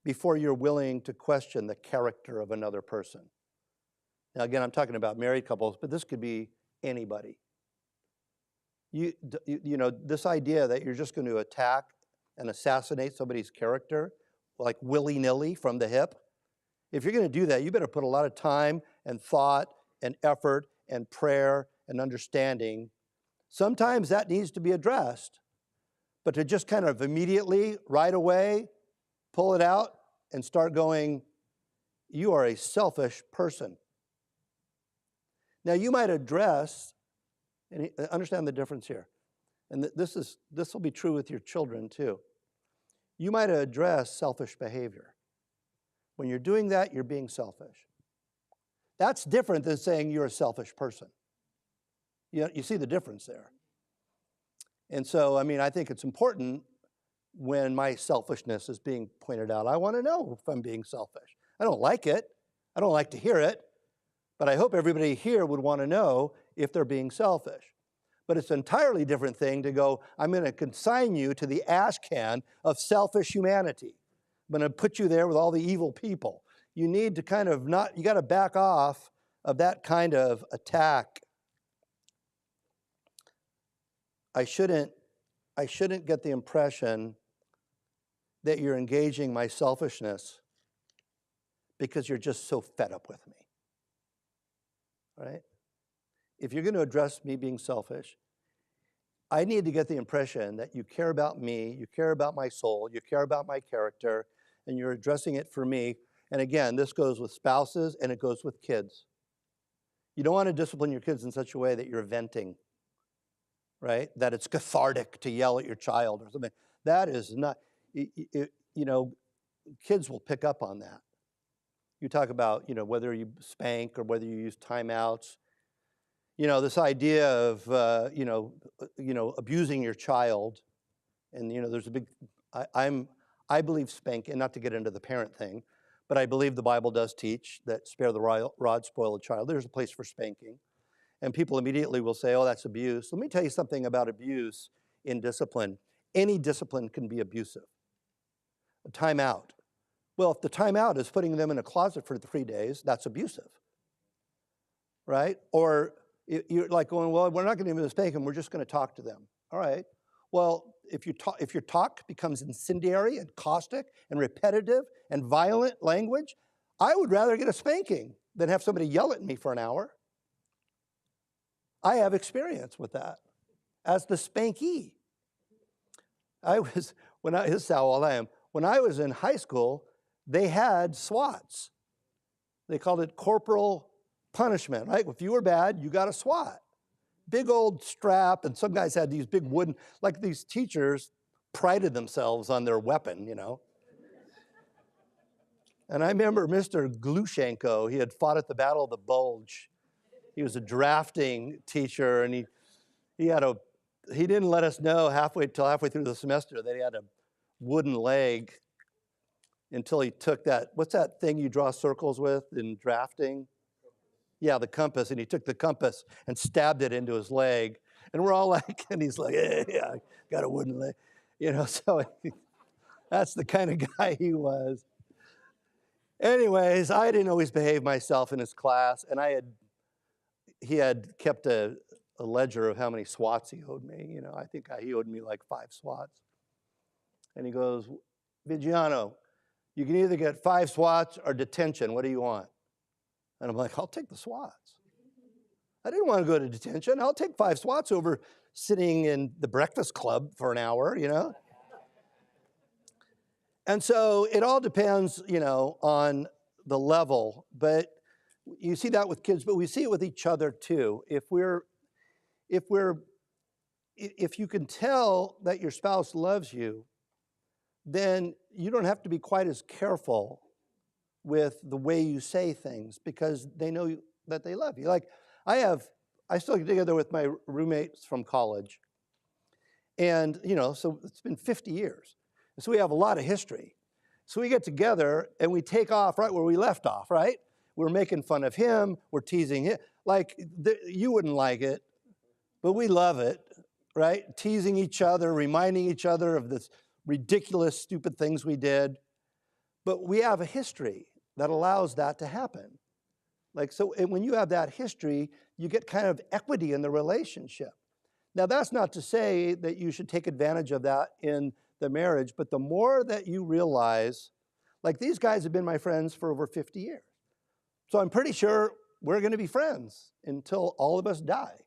before you're willing to question the character of another person. Now, again, I'm talking about married couples, but this could be anybody. This idea that you're just going to attack and assassinate somebody's character, like willy-nilly from the hip, if you're going to do that, you better put a lot of time and thought and effort and prayer and understanding. Sometimes that needs to be addressed, but to just kind of immediately, right away, pull it out and start going, you are a selfish person. Now, you might address, and understand the difference here, and this will be true with your children too. You might address selfish behavior. When you're doing that, you're being selfish. That's different than saying you're a selfish person. You see the difference there. And so, I think it's important when my selfishness is being pointed out. I want to know if I'm being selfish. I don't like it. I don't like to hear it. But I hope everybody here would want to know if they're being selfish. But it's an entirely different thing to go, I'm going to consign you to the ash can of selfish humanity. I'm going to put you there with all the evil people. You need to kind of not, you got to back off of that kind of attack. I shouldn't get the impression that you're engaging my selfishness because you're just so fed up with me. Right? If you're going to address me being selfish, I need to get the impression that you care about me, you care about my soul, you care about my character, and you're addressing it for me. And again, this goes with spouses and it goes with kids. You don't want to discipline your kids in such a way that you're venting, right? That it's cathartic to yell at your child or something. That is not, kids will pick up on that. You talk about, whether you spank or whether you use timeouts. This idea of, abusing your child. And, there's a big, I believe spanking, not to get into the parent thing, but I believe the Bible does teach that spare the rod, spoil the child. There's a place for spanking. And people immediately will say, oh, that's abuse. Let me tell you something about abuse in discipline. Any discipline can be abusive. A timeout. Well, if the timeout is putting them in a closet for 3 days, that's abusive, right? Or you're like going, well, we're not going to even spank them, we're just going to talk to them. All right. Well, if your talk becomes incendiary and caustic and repetitive and violent language, I would rather get a spanking than have somebody yell at me for an hour. I have experience with that as the spankee. This is how old I am. When I was in high school, they had SWATs. They called it corporal punishment, right? If you were bad, you got a SWAT. Big old strap, and some guys had these big wooden, like these teachers prided themselves on their weapon, And I remember Mr. Glushenko, he had fought at the Battle of the Bulge. He was a drafting teacher, and he didn't let us know till halfway through the semester that he had a wooden leg until he took what's that thing you draw circles with in drafting? Yeah, the compass, and he took the compass and stabbed it into his leg. And we're all like, and he's like, yeah, I got a wooden leg. So that's the kind of guy he was. Anyways, I didn't always behave myself in his class, and he had kept a ledger of how many SWATs he owed me. I think he owed me like 5 SWATs. And he goes, Viggiano, you can either get 5 SWATs or detention. What do you want? And I'm like, I'll take the SWATs. I didn't want to go to detention. I'll take 5 SWATs over sitting in the breakfast club for an hour, And so it all depends, on the level. But you see that with kids, but we see it with each other too. If you can tell that your spouse loves you, then you don't have to be quite as careful with the way you say things because they know that they love you. Like I still get together with my roommates from college. And, so it's been 50 years. So we have a lot of history. So we get together and we take off right where we left off, right? We're making fun of him. We're teasing him. Like, you wouldn't like it, but we love it, right? Teasing each other, reminding each other of this ridiculous, stupid things we did. But we have a history that allows that to happen. And when you have that history, you get kind of equity in the relationship. Now, that's not to say that you should take advantage of that in the marriage, but the more that you realize, like these guys have been my friends for over 50 years. So I'm pretty sure we're going to be friends until all of us die.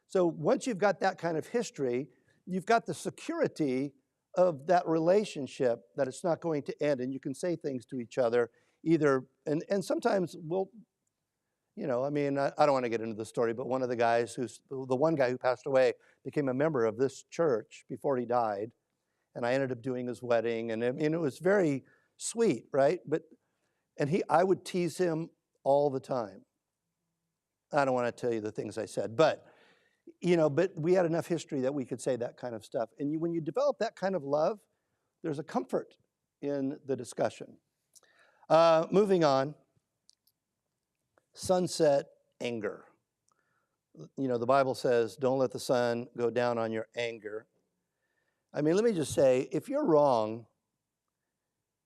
So once you've got that kind of history, you've got the security of that relationship that it's not going to end, and you can say things to each other either, and sometimes we'll, I don't want to get into the story, but one of the guys the one guy who passed away became a member of this church before he died, and I ended up doing his wedding, and it was very sweet, right? I would tease him all the time. I don't want to tell you the things I said, but we had enough history that we could say that kind of stuff. And when you develop that kind of love, there's a comfort in the discussion. Moving on, sunset anger. The Bible says, don't let the sun go down on your anger. I mean, let me just say, if you're wrong,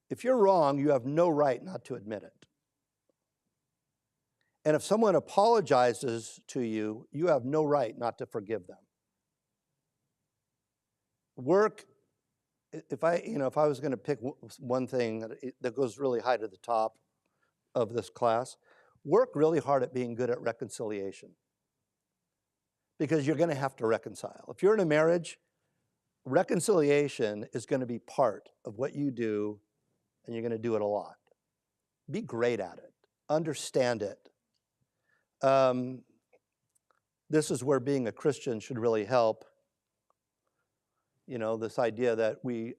you have no right not to admit it. And if someone apologizes to you, you have no right not to forgive them. Work, if I was going to pick one thing that goes really high to the top of this class, work really hard at being good at reconciliation. Because you're going to have to reconcile. If you're in a marriage, reconciliation is going to be part of what you do, and you're going to do it a lot. Be great at it. Understand it. This is where being a Christian should really help. This idea that we've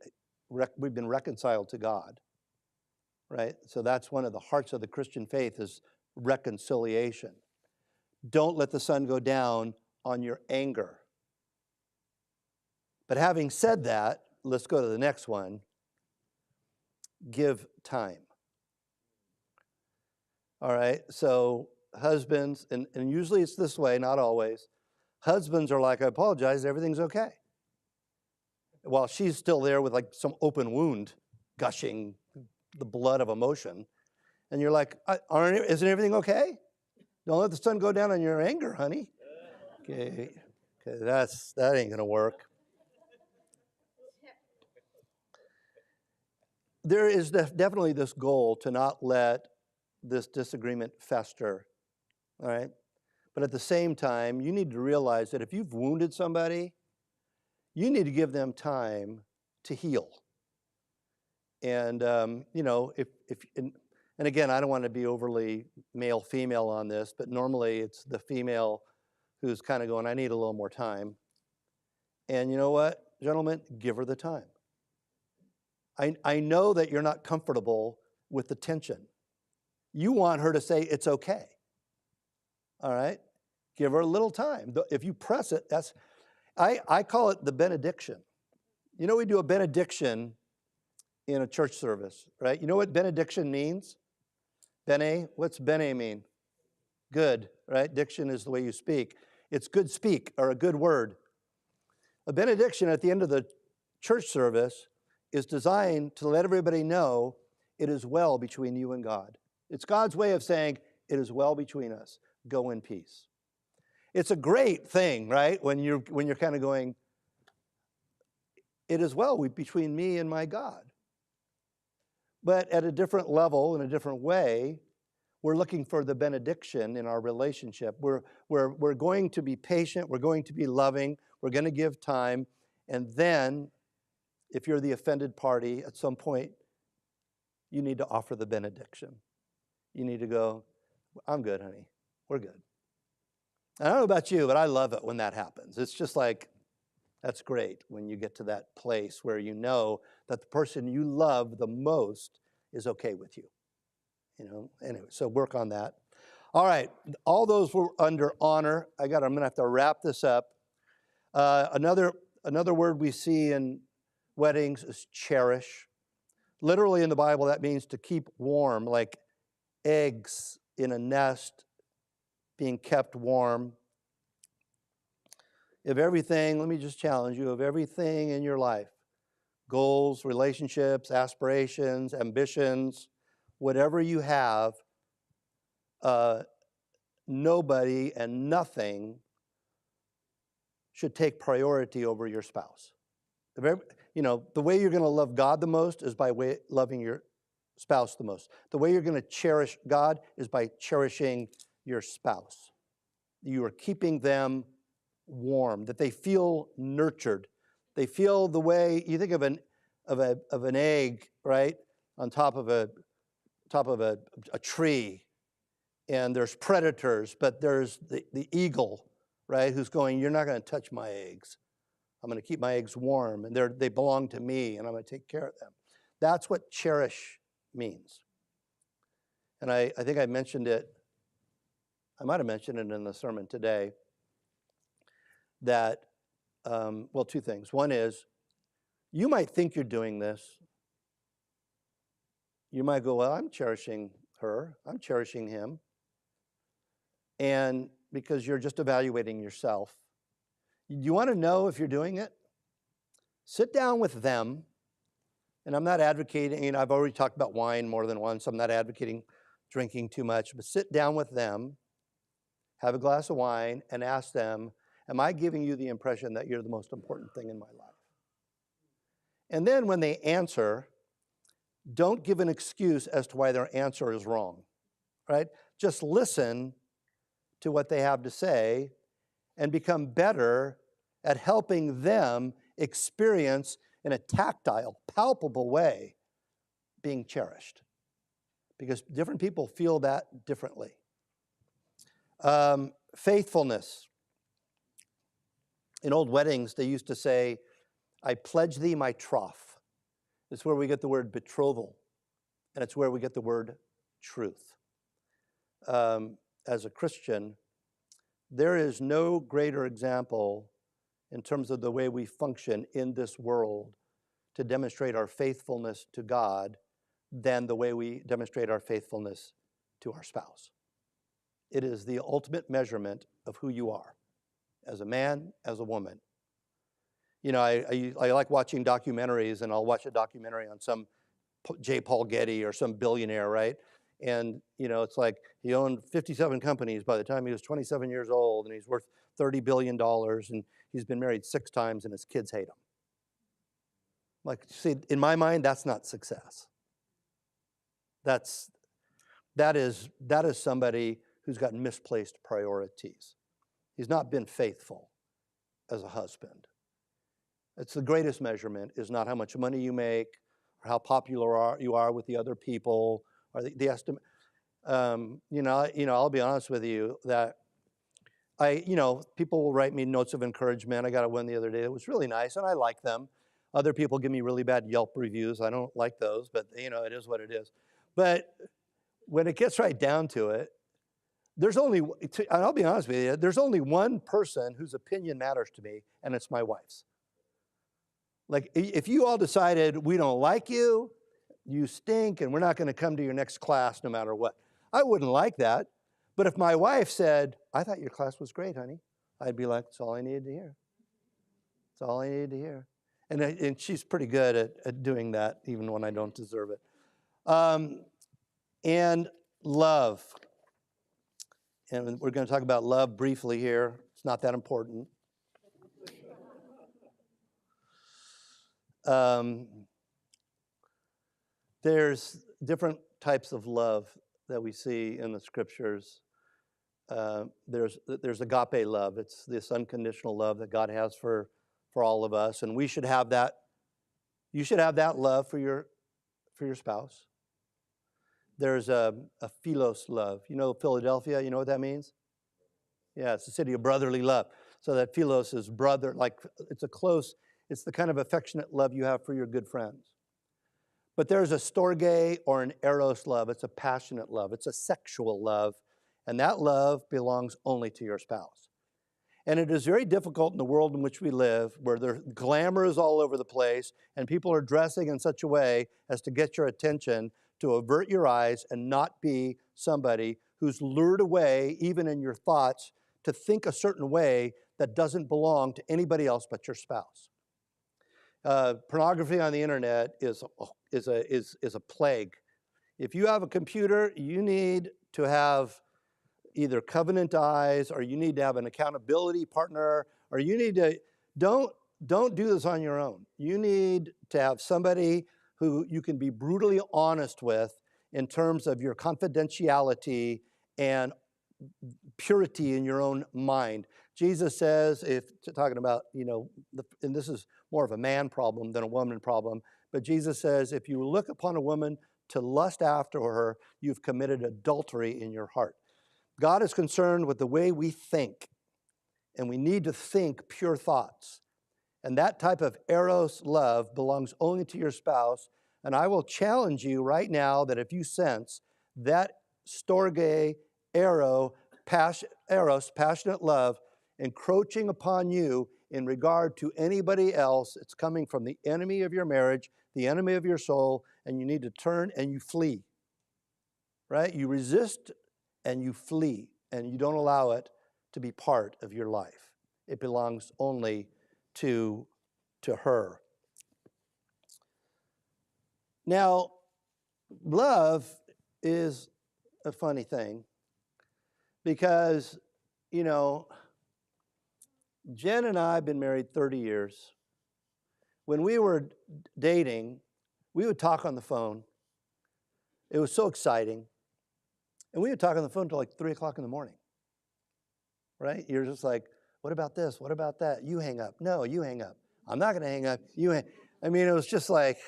been reconciled to God, right? So that's one of the hearts of the Christian faith is reconciliation. Don't let the sun go down on your anger. But having said that, let's go to the next one. Give time. All right, so husbands, and usually it's this way, not always. Husbands are like, I apologize, everything's okay. While she's still there with like some open wound, gushing the blood of emotion. And you're like, isn't everything okay? Don't let the sun go down on your anger, honey. Okay, that ain't gonna work. There is definitely this goal to not let this disagreement fester, all right? But at the same time, you need to realize that if you've wounded somebody, you need to give them time to heal. And, and again, I don't want to be overly male-female on this, but normally it's the female who's kind of going, I need a little more time. And you know what, gentlemen, give her the time. I know that you're not comfortable with the tension. You want her to say it's okay. All right? Give her a little time. If you press it, I call it the benediction. We do a benediction in a church service, right? You know what benediction means? Bene, what's bene mean? Good, right? Diction is the way you speak. It's good speak or a good word. A benediction at the end of the church service is designed to let everybody know it is well between you and God. It's God's way of saying it is well between us. Go in peace. It's a great thing, right? When you're kind of going, it is well between me and my God. But at a different level, in a different way, we're looking for the benediction in our relationship. We're going to be patient. We're going to be loving. We're going to give time. And then, if you're the offended party, at some point, you need to offer the benediction. You need to go, I'm good, honey. We're good. I don't know about you, but I love it when that happens. It's just like, that's great when you get to that place where you know that the person you love the most is okay with you. Anyway, so work on that. All right, all those were under honor. I'm going to have to wrap this up. Another word we see in weddings is cherish. Literally in the Bible, that means to keep warm, like eggs in a nest being kept warm. Let me just challenge you, of everything in your life, goals, relationships, aspirations, ambitions, whatever you have, nobody and nothing should take priority over your spouse. The way you're going to love God the most is by loving your spouse the most. The way you're going to cherish God is by cherishing your spouse. You are keeping them warm, that they feel nurtured. They feel the way you think of an egg, right, on top of a tree, and there's predators, but there's the eagle, right, who's going, you're not going to touch my eggs. I'm going to keep my eggs warm, and they belong to me, and I'm going to take care of them. That's what cherish means. And I think I mentioned it. I might have mentioned it in the sermon today. That, two things. One is, You might think you're doing this. You might go, well, I'm cherishing her. I'm cherishing him. And because you're just evaluating yourself. You want to know if you're doing it? Sit down with them. And I'm not advocating, I've already talked about wine more than once. I'm not advocating drinking too much. But sit down with them, have a glass of wine, and ask them, am I giving you the impression that you're the most important thing in my life? And then when they answer, don't give an excuse as to why their answer is wrong, right? Just listen to what they have to say and become better at helping them experience in a tactile, palpable way being cherished. Because different people feel that differently. Faithfulness. In old weddings, they used to say, I pledge thee my troth. It's where we get the word betrothal, and it's where we get the word truth. As a Christian, there is no greater example in terms of the way we function in this world to demonstrate our faithfulness to God than the way we demonstrate our faithfulness to our spouse. It is the ultimate measurement of who you are as a man, as a woman. You know, I like watching documentaries, and I'll watch a documentary on some J. Paul Getty or some billionaire, right? And, you know, it's like he owned 57 companies by the time he was 27 years old, and he's worth $30 billion, and he's been married 6 times, and his kids hate him. Like, see, in my mind, that's not success. That is somebody who's got misplaced priorities. He's not been faithful as a husband. It's the greatest measurement is not how much money you make or how popular you are with the other people or the estimate. I'll be honest with you that people will write me notes of encouragement. I got one the other day. It was really nice, and I like them. Other people give me really bad Yelp reviews. I don't like those, but it is what it is. But when it gets right down to it, and I'll be honest with you, there's only one person whose opinion matters to me, and it's my wife's. Like, if you all decided we don't like you, you stink, and we're not going to come to your next class no matter what, I wouldn't like that. But if my wife said, I thought your class was great, honey, I'd be like, that's all I needed to hear. That's all I needed to hear. And she's pretty good at doing that, even when I don't deserve it. And love. And we're going to talk about love briefly here. It's not that important. There's different types of love that we see in the scriptures. There's agape love. It's this unconditional love that God has for all of us, and we should have that. You should have that love for your spouse. There's a philos love. You know Philadelphia. You know what that means? Yeah, it's the city of brotherly love. So that philos is brother, like it's the kind of affectionate love you have for your good friends. But there's a storge or an eros love. It's a passionate love. It's a sexual love. And that love belongs only to your spouse. And it is very difficult in the world in which we live, where the glamour is all over the place, and people are dressing in such a way as to get your attention, to avert your eyes and not be somebody who's lured away, even in your thoughts, to think a certain way that doesn't belong to anybody else but your spouse. Pornography on the internet is a plague. If you have a computer, you need to have either covenant eyes, or you need to have an accountability partner, or you need to don't do this on your own. You need to have somebody who you can be brutally honest with in terms of your confidentiality and purity in your own mind. Jesus says, if talking about, and this is more of a man problem than a woman problem, but Jesus says, if you look upon a woman to lust after her, you've committed adultery in your heart. God is concerned with the way we think, and we need to think pure thoughts. And that type of eros love belongs only to your spouse. And I will challenge you right now that if you sense that storge, eros, passionate love encroaching upon you in regard to anybody else. It's coming from the enemy of your marriage, the enemy of your soul, and you need to turn and you flee, right? You resist and you flee, and you don't allow it to be part of your life. It belongs only to her. Now, love is a funny thing because, you know, Jen and I have been married 30 years. When we were dating, we would talk on the phone. It was so exciting. And we would talk on the phone till like 3 o'clock in the morning, right? You're just like, what about this? What about that? You hang up. No, you hang up. I'm not going to hang up. I mean, it was just like,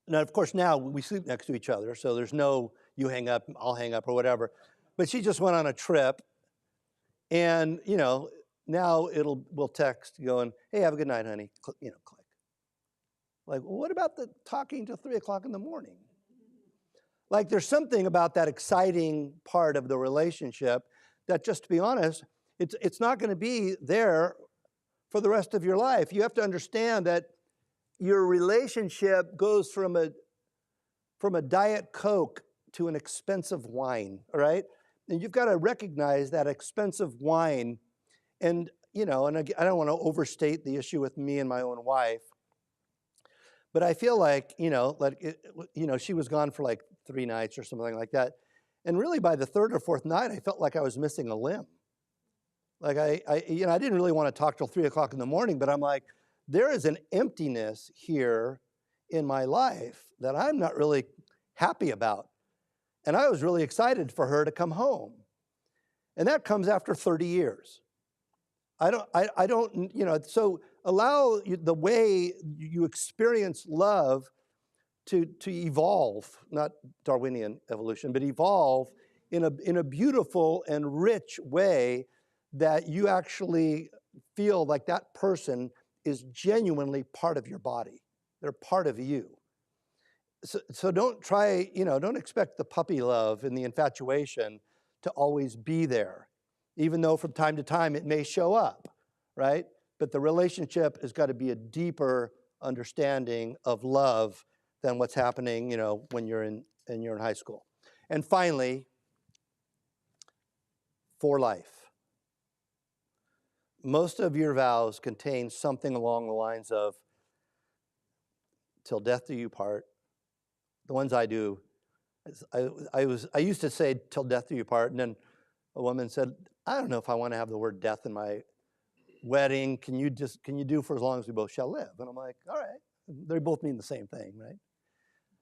now, of course, now we sleep next to each other, so there's no you hang up, I'll hang up, or whatever. But she just went on a trip, and, you know, now we'll text going, hey, have a good night, honey. Click. Like, well, what about the talking till 3 o'clock in the morning? Like, there's something about that exciting part of the relationship that, just to be honest, it's not going to be there for the rest of your life. You have to understand that your relationship goes from a Diet Coke to an expensive wine, all right? And you've got to recognize that expensive wine. And, you know, and I don't want to overstate the issue with me and my own wife, but I feel like, she was gone for like 3 nights or something like that. And really by the 3rd or 4th night, I felt like I was missing a limb. Like I didn't really want to talk till 3 o'clock in the morning, but I'm like, there is an emptiness here in my life that I'm not really happy about. And I was really excited for her to come home. And that comes after 30 years. I don't, so allow the way you experience love to evolve, not Darwinian evolution, but evolve in a beautiful and rich way that you actually feel like that person is genuinely part of your body. They're part of you. So don't try, don't expect the puppy love and the infatuation to always be there, even though from time to time it may show up, right? But the relationship has got to be a deeper understanding of love than what's happening, when you're in high school. And finally, for life. Most of your vows contain something along the lines of, till death do you part. The ones I do, I used to say, till death do you part, and then a woman said, I don't know if I want to have the word death in my wedding. Can you do for as long as we both shall live? And I'm like, all right. They both mean the same thing, right?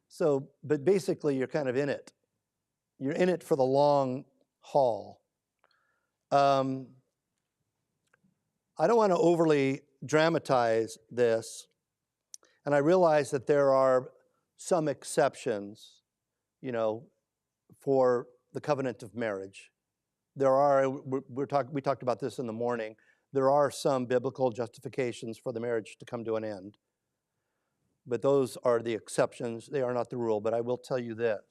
So, but basically you're kind of in it. You're in it for the long haul. I don't want to overly dramatize this, and I realize that there are some exceptions, for the covenant of marriage. We talked about this in the morning. There are some biblical justifications for the marriage to come to an end, but those are the exceptions. They are not the rule. But I will tell you this,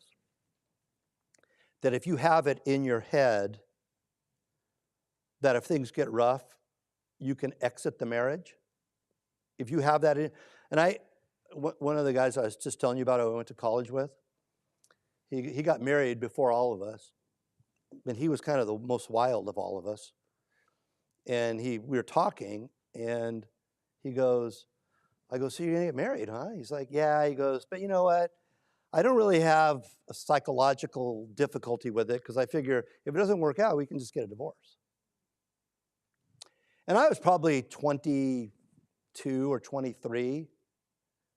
that if you have it in your head that if things get rough, you can exit the marriage. If you have that in, and one of the guys I was just telling you about who I went to college with, he got married before all of us, and he was kind of the most wild of all of us. And we were talking, and he goes, I go, so you're gonna get married, huh? He's like, yeah. He goes, but you know what? I don't really have a psychological difficulty with it because I figure if it doesn't work out, we can just get a divorce. And I was probably 22 or 23,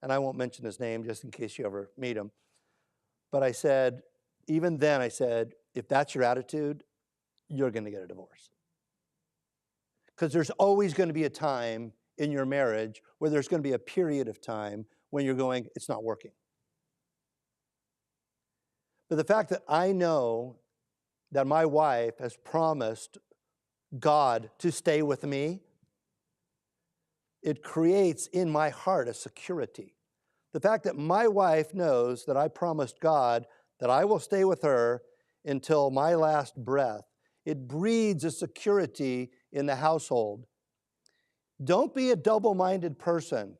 and I won't mention his name just in case you ever meet him. But I said, even then I said, if that's your attitude, you're going to get a divorce. Because there's always going to be a time in your marriage where there's going to be a period of time when you're going, it's not working. But the fact that I know that my wife has promised God to stay with me, it creates in my heart a security. The fact that my wife knows that I promised God that I will stay with her until my last breath, It breeds a security in the household. Don't be a double-minded person.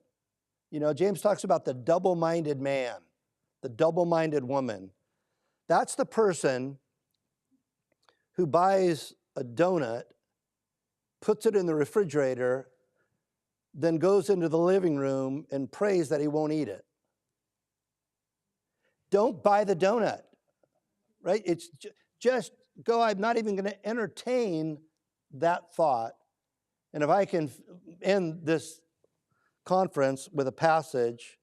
You know, James talks about the double-minded man, the double-minded woman. That's the person who buys a donut, puts it in the refrigerator, then goes into the living room and prays that he won't eat it. Don't buy the donut, right? It's just go, I'm not even going to entertain that thought. And if I can end this conference with a passage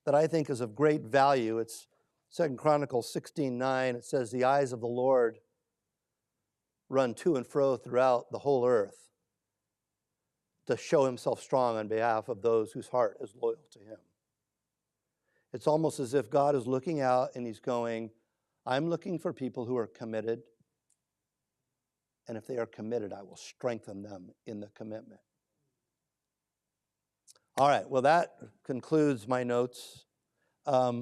that I think is of great value, it's 2 Chronicles 16:9. It says, the eyes of the Lord run to and fro throughout the whole earth to show himself strong on behalf of those whose heart is loyal to him. It's almost as if God is looking out and he's going, I'm looking for people who are committed. And if they are committed, I will strengthen them in the commitment. All right, well, that concludes my notes. Are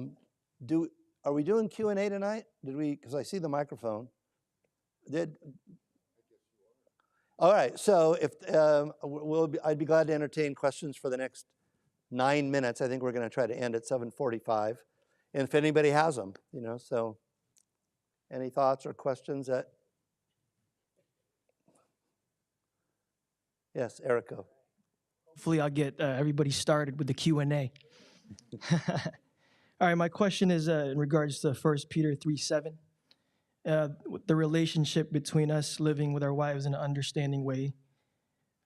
we doing Q&A tonight? Because I see the microphone. All right, so I'd be glad to entertain questions for the next 9 minutes. I think we're going to try to end at 7:45. And if anybody has them, so any thoughts or questions that? Yes, Erica. Hopefully I'll get everybody started with the Q&A. All right, my question is in regards to 1 Peter 3:7. The relationship between us living with our wives in an understanding way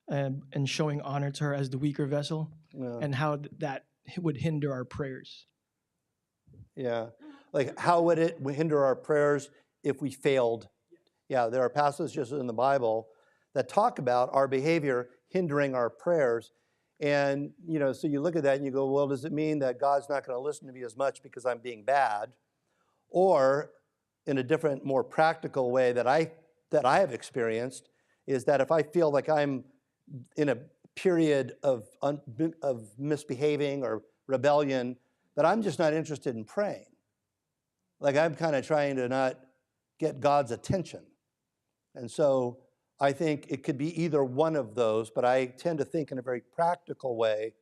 and showing honor to her as the weaker vessel, and how that would hinder our prayers. Yeah, like how would it hinder our prayers if we failed? Yeah, there are passages in the Bible that talk about our behavior hindering our prayers. And, so you look at that and you go, well, does it mean that God's not going to listen to me as much because I'm being bad? Or in a different, more practical way that I have experienced is that if I feel like I'm in a period of misbehaving or rebellion, that I'm just not interested in praying. Like I'm kind of trying to not get God's attention. And so I think it could be either one of those, but I tend to think in a very practical way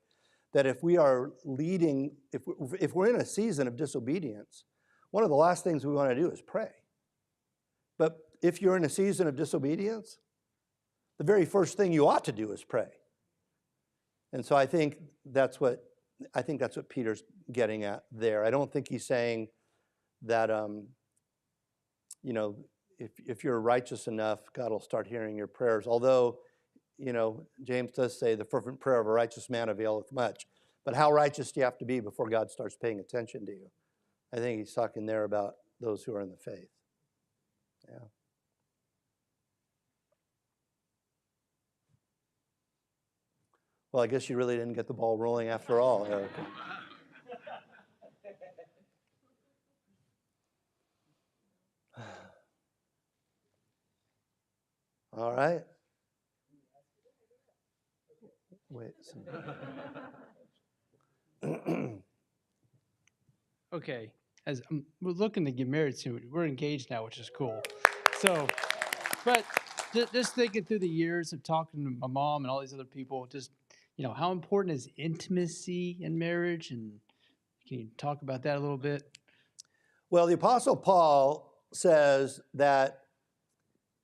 that if we are leading, if we're in a season of disobedience, one of the last things we want to do is pray. But if you're in a season of disobedience, the very first thing you ought to do is pray. And so I think that's what Peter's getting at there. I don't think he's saying that, if you're righteous enough, God will start hearing your prayers. Although, James does say the fervent prayer of a righteous man availeth much. But how righteous do you have to be before God starts paying attention to you? I think he's talking there about those who are in the faith. Yeah. Well, I guess you really didn't get the ball rolling after all, Erica. All right. Wait. Okay, as we're looking to get married soon, we're engaged now, which is cool. So, but just thinking through the years of talking to my mom and all these other people, just, how important is intimacy in marriage? And can you talk about that a little bit? Well, the Apostle Paul says that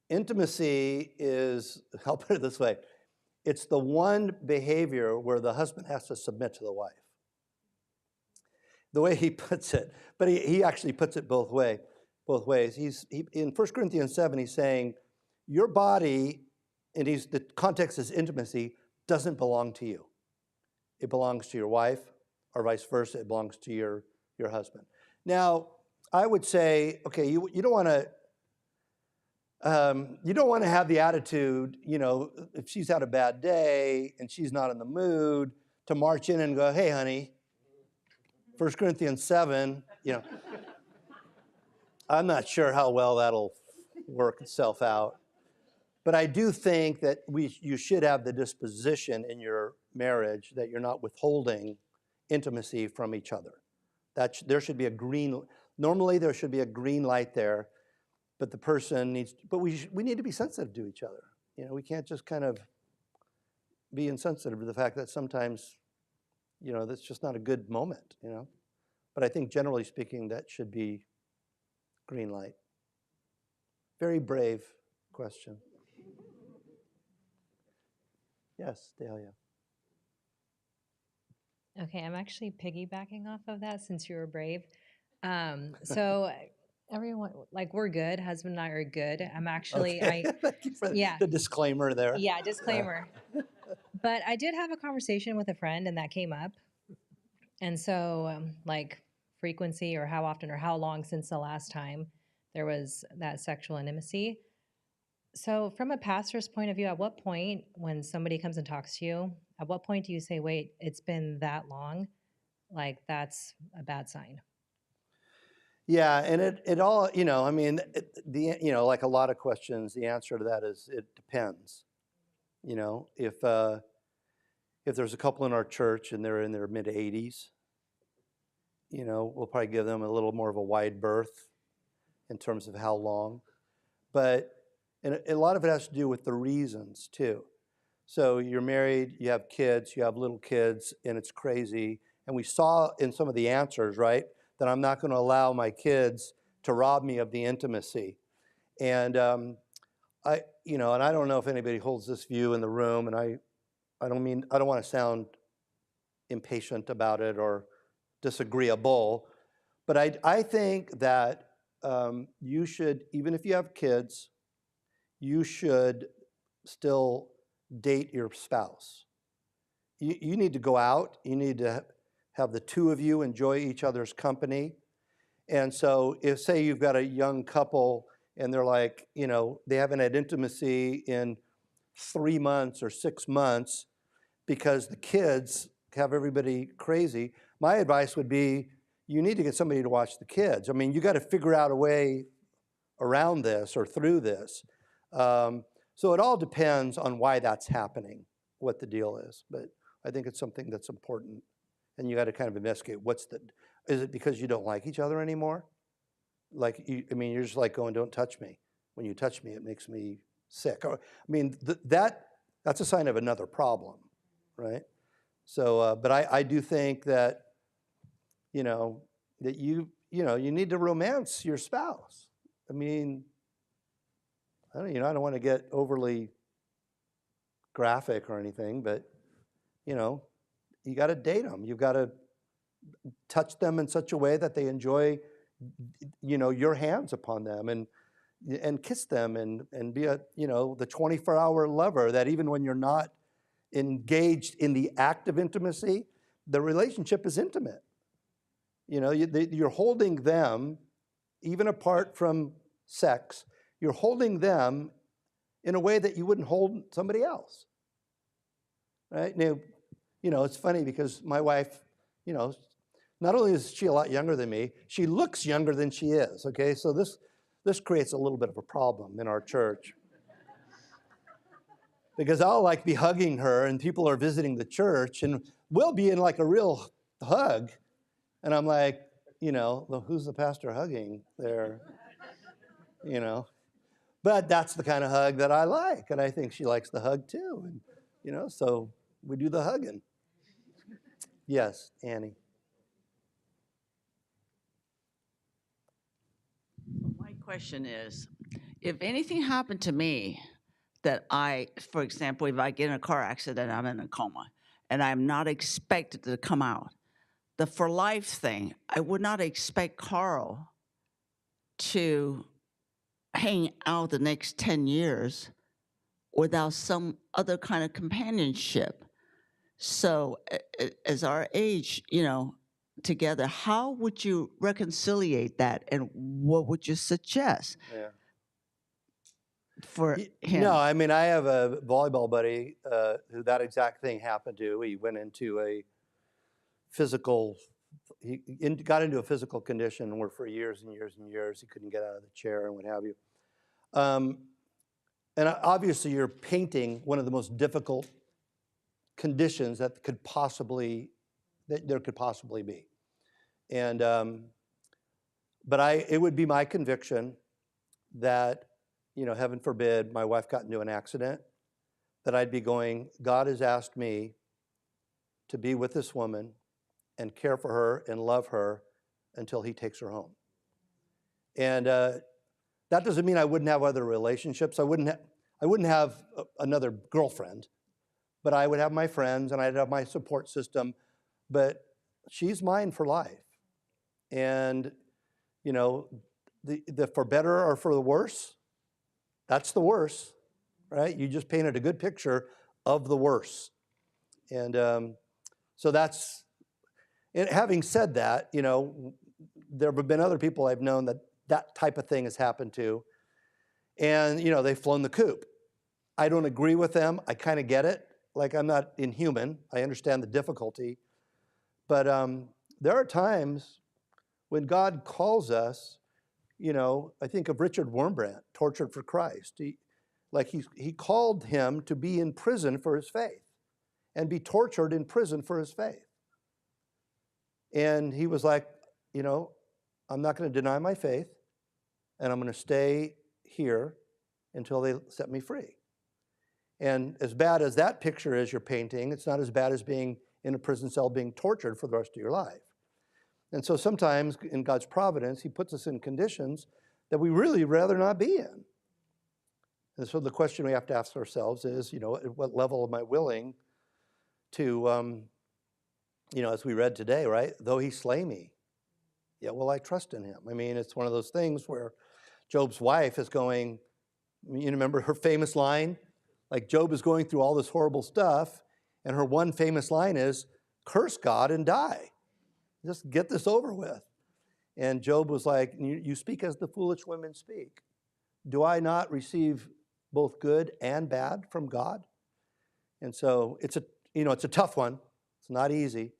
intimacy is, I'll put it this way, it's the one behavior where the husband has to submit to the wife. The way he puts it, but he actually puts it both ways. In 1 Corinthians 7, he's saying, your body, and the context is intimacy, doesn't belong to you. It belongs to your wife, or vice versa, it belongs to your husband. Now, I would say, okay, you don't want to have the attitude, if she's had a bad day and she's not in the mood, to march in and go, hey, honey, 1 Corinthians 7, I'm not sure how well that'll work itself out. But I do think that you should have the disposition in your marriage that you're not withholding intimacy from each other. There should be normally there should be a green light there. but the person needs, but we need to be sensitive to each other. You know, we can't just kind of be insensitive to the fact that sometimes, you know, that's just not a good moment, you know. But I think generally speaking, that should be green light. Very brave question. Yes, Dahlia. Okay, I'm actually piggybacking off of that since you were brave. So everyone, like, we're good. Husband and I are good. I'm actually, Okay. Thank you for yeah, the disclaimer there. yeah, disclaimer. But I did have a conversation with a friend and that came up. And so, like, frequency or how often or how long since the last time there was that sexual intimacy. So, from a pastor's point of view, at what point, when somebody comes and talks to you, at what point do you say, wait, it's been that long? Like, that's a bad sign. Yeah, and it all, you know, I mean, you know, like a lot of questions, the answer to that is it depends. You know, if there's a couple in our church and they're in their mid-80s, you know, we'll probably give them a little more of a wide berth in terms of how long. But and a lot of it has to do with the reasons too. So you're married, you have kids, you have little kids, and it's crazy. And we saw in some of the answers, right, that I'm not going to allow my kids to rob me of the intimacy. And you know, and I don't know if anybody holds this view in the room, and I don't want to sound impatient about it or disagreeable, but I think that you should, even if you have kids, you should still date your spouse. You need to go out. You need to have the two of you enjoy each other's company. And so if, say, you've got a young couple and they're like, you know, they haven't had intimacy in 3 months or 6 months because the kids have everybody crazy, my advice would be you need to get somebody to watch the kids. I mean, you got to figure out a way around this or through this. So it all depends on why that's happening, what the deal is. But I think it's something that's important. And you got to kind of investigate is it because you don't like each other anymore? Like, you're just like going, don't touch me. When you touch me, it makes me sick. Or, I mean, that's a sign of another problem, right? So, but I do think that, you know, that you need to romance your spouse. I mean, I don't want to get overly graphic or anything, but, you know, you got to date them. You've got to touch them in such a way that they enjoy, you know, your hands upon them and kiss them and be the 24-hour lover that even when you're not engaged in the act of intimacy, the relationship is intimate. You know, you're holding them, even apart from sex, you're holding them in a way that you wouldn't hold somebody else, right? Now, you know, it's funny because my wife, you know, not only is she a lot younger than me, she looks younger than she is, okay? So this creates a little bit of a problem in our church. Because I'll like be hugging her and people are visiting the church and we'll be in like a real hug. And I'm like, you know, well, who's the pastor hugging there? You know, but that's the kind of hug that I like. And I think she likes the hug too. And, you know, so we do the hugging. Yes, Annie. My question is, if anything happened to me that for example, if I get in a car accident, I'm in a coma, and I'm not expected to come out, the for life thing, I would not expect Carl to hang out the next 10 years without some other kind of companionship. So as our age, you know, together, how would you reconciliate that, and what would you suggest for him? No, I mean, I have a volleyball buddy who that exact thing happened to. He went into a got into a physical condition where for years and years and years he couldn't get out of the chair and what have you. And obviously you're painting one of the most difficult conditions that there could possibly be. And, but it would be my conviction that, heaven forbid, my wife got into an accident, that I'd be going, God has asked me to be with this woman and care for her and love her until he takes her home. And that doesn't mean I wouldn't have other relationships. I wouldn't have another girlfriend, but I would have my friends and I'd have my support system. But she's mine for life. And, the for better or for the worse, that's the worse, right? You just painted a good picture of the worse. And so that's, and having said that, there have been other people I've known that type of thing has happened to. And, they've flown the coop. I don't agree with them. I kind of get it. Like, I'm not inhuman. I understand the difficulty. But there are times when God calls us, I think of Richard Wurmbrand, tortured for Christ. He called him to be in prison for his faith and be tortured in prison for his faith. And he was like, I'm not going to deny my faith, and I'm going to stay here until they set me free. And as bad as that picture is you're painting, it's not as bad as being in a prison cell being tortured for the rest of your life. And so sometimes in God's providence, he puts us in conditions that we really rather not be in. And so the question we have to ask ourselves is, at what level am I willing to, as we read today, right? Though he slay me, yet will I trust in him. I mean, it's one of those things where Job's wife is going, you remember her famous line? Like, Job is going through all this horrible stuff, and her one famous line is, curse God and die. Just get this over with. And Job was like, you speak as the foolish women speak. Do I not receive both good and bad from God? And so it's a tough one. It's not easy.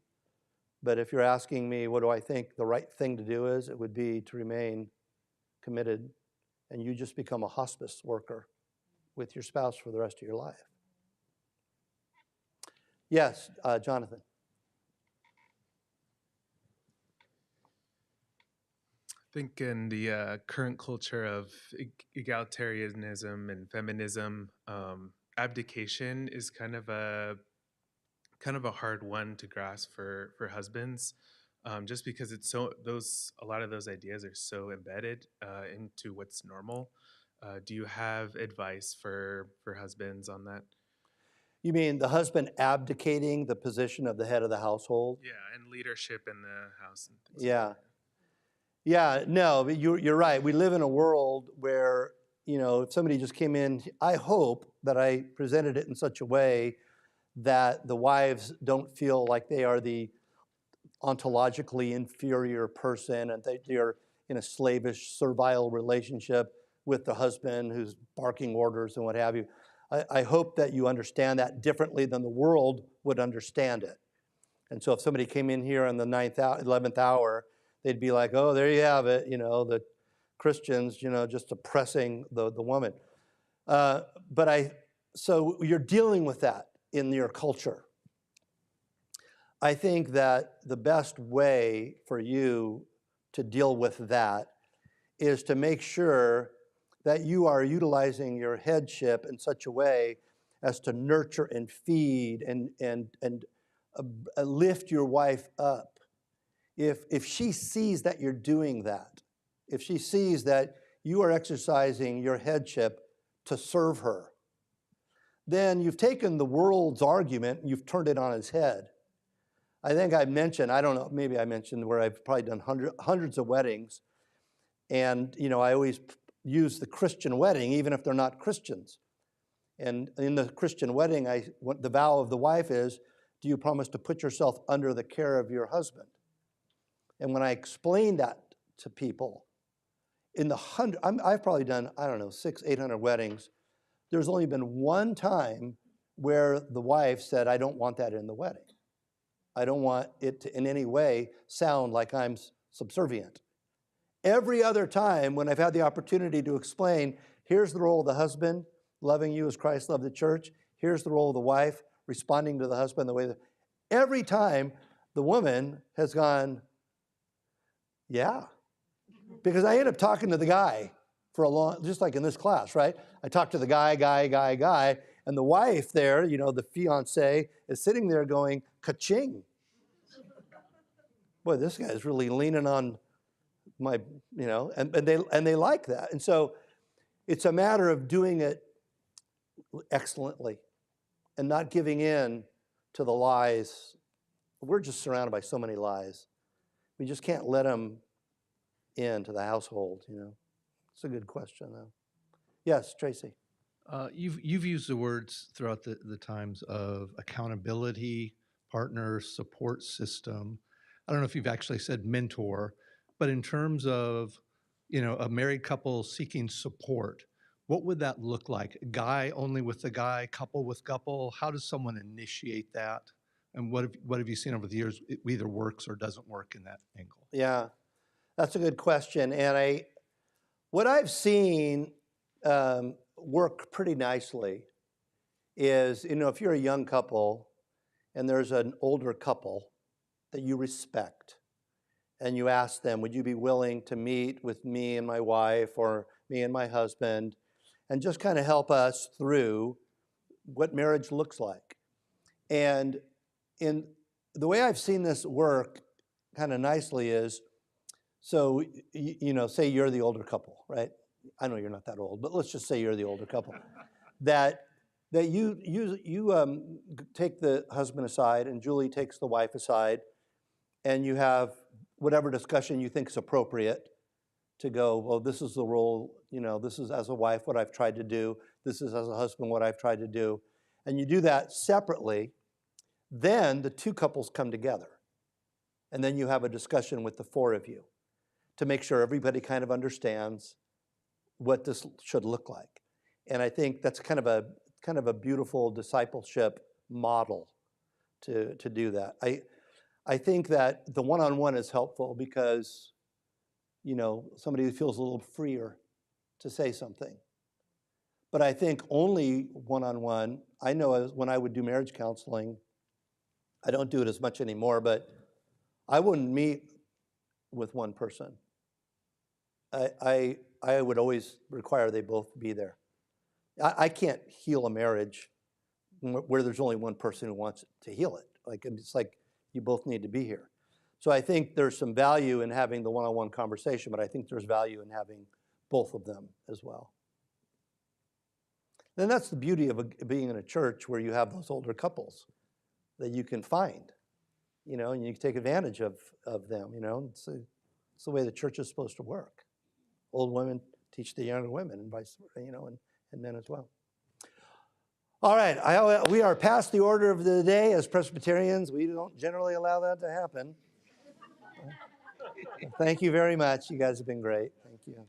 But if you're asking me, what do I think the right thing to do is, it would be to remain committed, and you just become a hospice worker with your spouse for the rest of your life. Yes, Jonathan. I think in the current culture of egalitarianism and feminism, abdication is kind of a hard one to grasp for husbands, just because a lot of those ideas are so embedded into what's normal. Do you have advice for husbands on that? You mean the husband abdicating the position of the head of the household? Yeah, and leadership in the house and things Yeah. like that. Yeah, no, but you're right. We live in a world where, if somebody just came in, I hope that I presented it in such a way that the wives don't feel like they are the ontologically inferior person and they are in a slavish, servile relationship with the husband who's barking orders and what have you. I hope that you understand that differently than the world would understand it. And so if somebody came in here in the 11th hour, they'd be like, oh, there you have it, the Christians, just oppressing the woman. So you're dealing with that in your culture. I think that the best way for you to deal with that is to make sure that you are utilizing your headship in such a way as to nurture and feed and lift your wife up. If she sees that you're doing that, if she sees that you are exercising your headship to serve her, then you've taken the world's argument and you've turned it on its head. I think I mentioned, I don't know, maybe I mentioned where I've probably done hundreds of weddings, and I always use the Christian wedding, even if they're not Christians. And in the Christian wedding, the vow of the wife is, do you promise to put yourself under the care of your husband? And when I explain that to people, I've probably done, 600-800 weddings. There's only been one time where the wife said, I don't want that in the wedding. I don't want it to in any way sound like I'm subservient. Every other time when I've had the opportunity to explain, here's the role of the husband, loving you as Christ loved the church. Here's the role of the wife, responding to the husband the way that. Every time the woman has gone, yeah. Because I end up talking to the guy for a long, just like in this class, right? I talk to the guy, and the wife there, you know, the fiance, is sitting there going, ka-ching. Boy, this guy's really leaning on my, you know, and they like that. And so it's a matter of doing it excellently and not giving in to the lies. We're just surrounded by so many lies. We just can't let them into the household, you know. It's a good question, though. Yes, Tracy. You've used the words throughout the times of accountability, partner, support system. I don't know if you've actually said mentor, but in terms of, you know, a married couple seeking support, what would that look like? A guy only with the guy, couple with couple? How does someone initiate that? And what have you seen over the years? It either works or doesn't work in that angle. Yeah, that's a good question. And what I've seen work pretty nicely is, you know, if you're a young couple and there's an older couple that you respect, and you ask them, would you be willing to meet with me and my wife or me and my husband and just kind of help us through what marriage looks like? And in the way I've seen this work kind of nicely is, so, you know, say you're the older couple, right? I know you're not that old, but let's just say you're the older couple. that you take the husband aside and Julie takes the wife aside, and you have whatever discussion you think is appropriate to go, well, this is the role, you know, this is as a wife what I've tried to do, this is as a husband what I've tried to do. And you do that separately, then the two couples come together. And then you have a discussion with the four of you to make sure everybody kind of understands what this should look like. And I think that's kind of a beautiful discipleship model to do that. I think that the one-on-one is helpful because, you know, somebody feels a little freer to say something. But I think only one-on-one, I know when I would do marriage counseling, I don't do it as much anymore, but I wouldn't meet with one person. I would always require they both be there. I can't heal a marriage where there's only one person who wants to heal it. Like, it's like you both need to be here. So I think there's some value in having the one-on-one conversation, but I think there's value in having both of them as well. And that's the beauty of being in a church where you have those older couples that you can find, you know, and you can take advantage of them, you know. It's the way the church is supposed to work. Old women teach the younger women and vice versa, you know, and men as well. All right, we are past the order of the day. As Presbyterians, we don't generally allow that to happen. Thank you very much. You guys have been great. Thank you.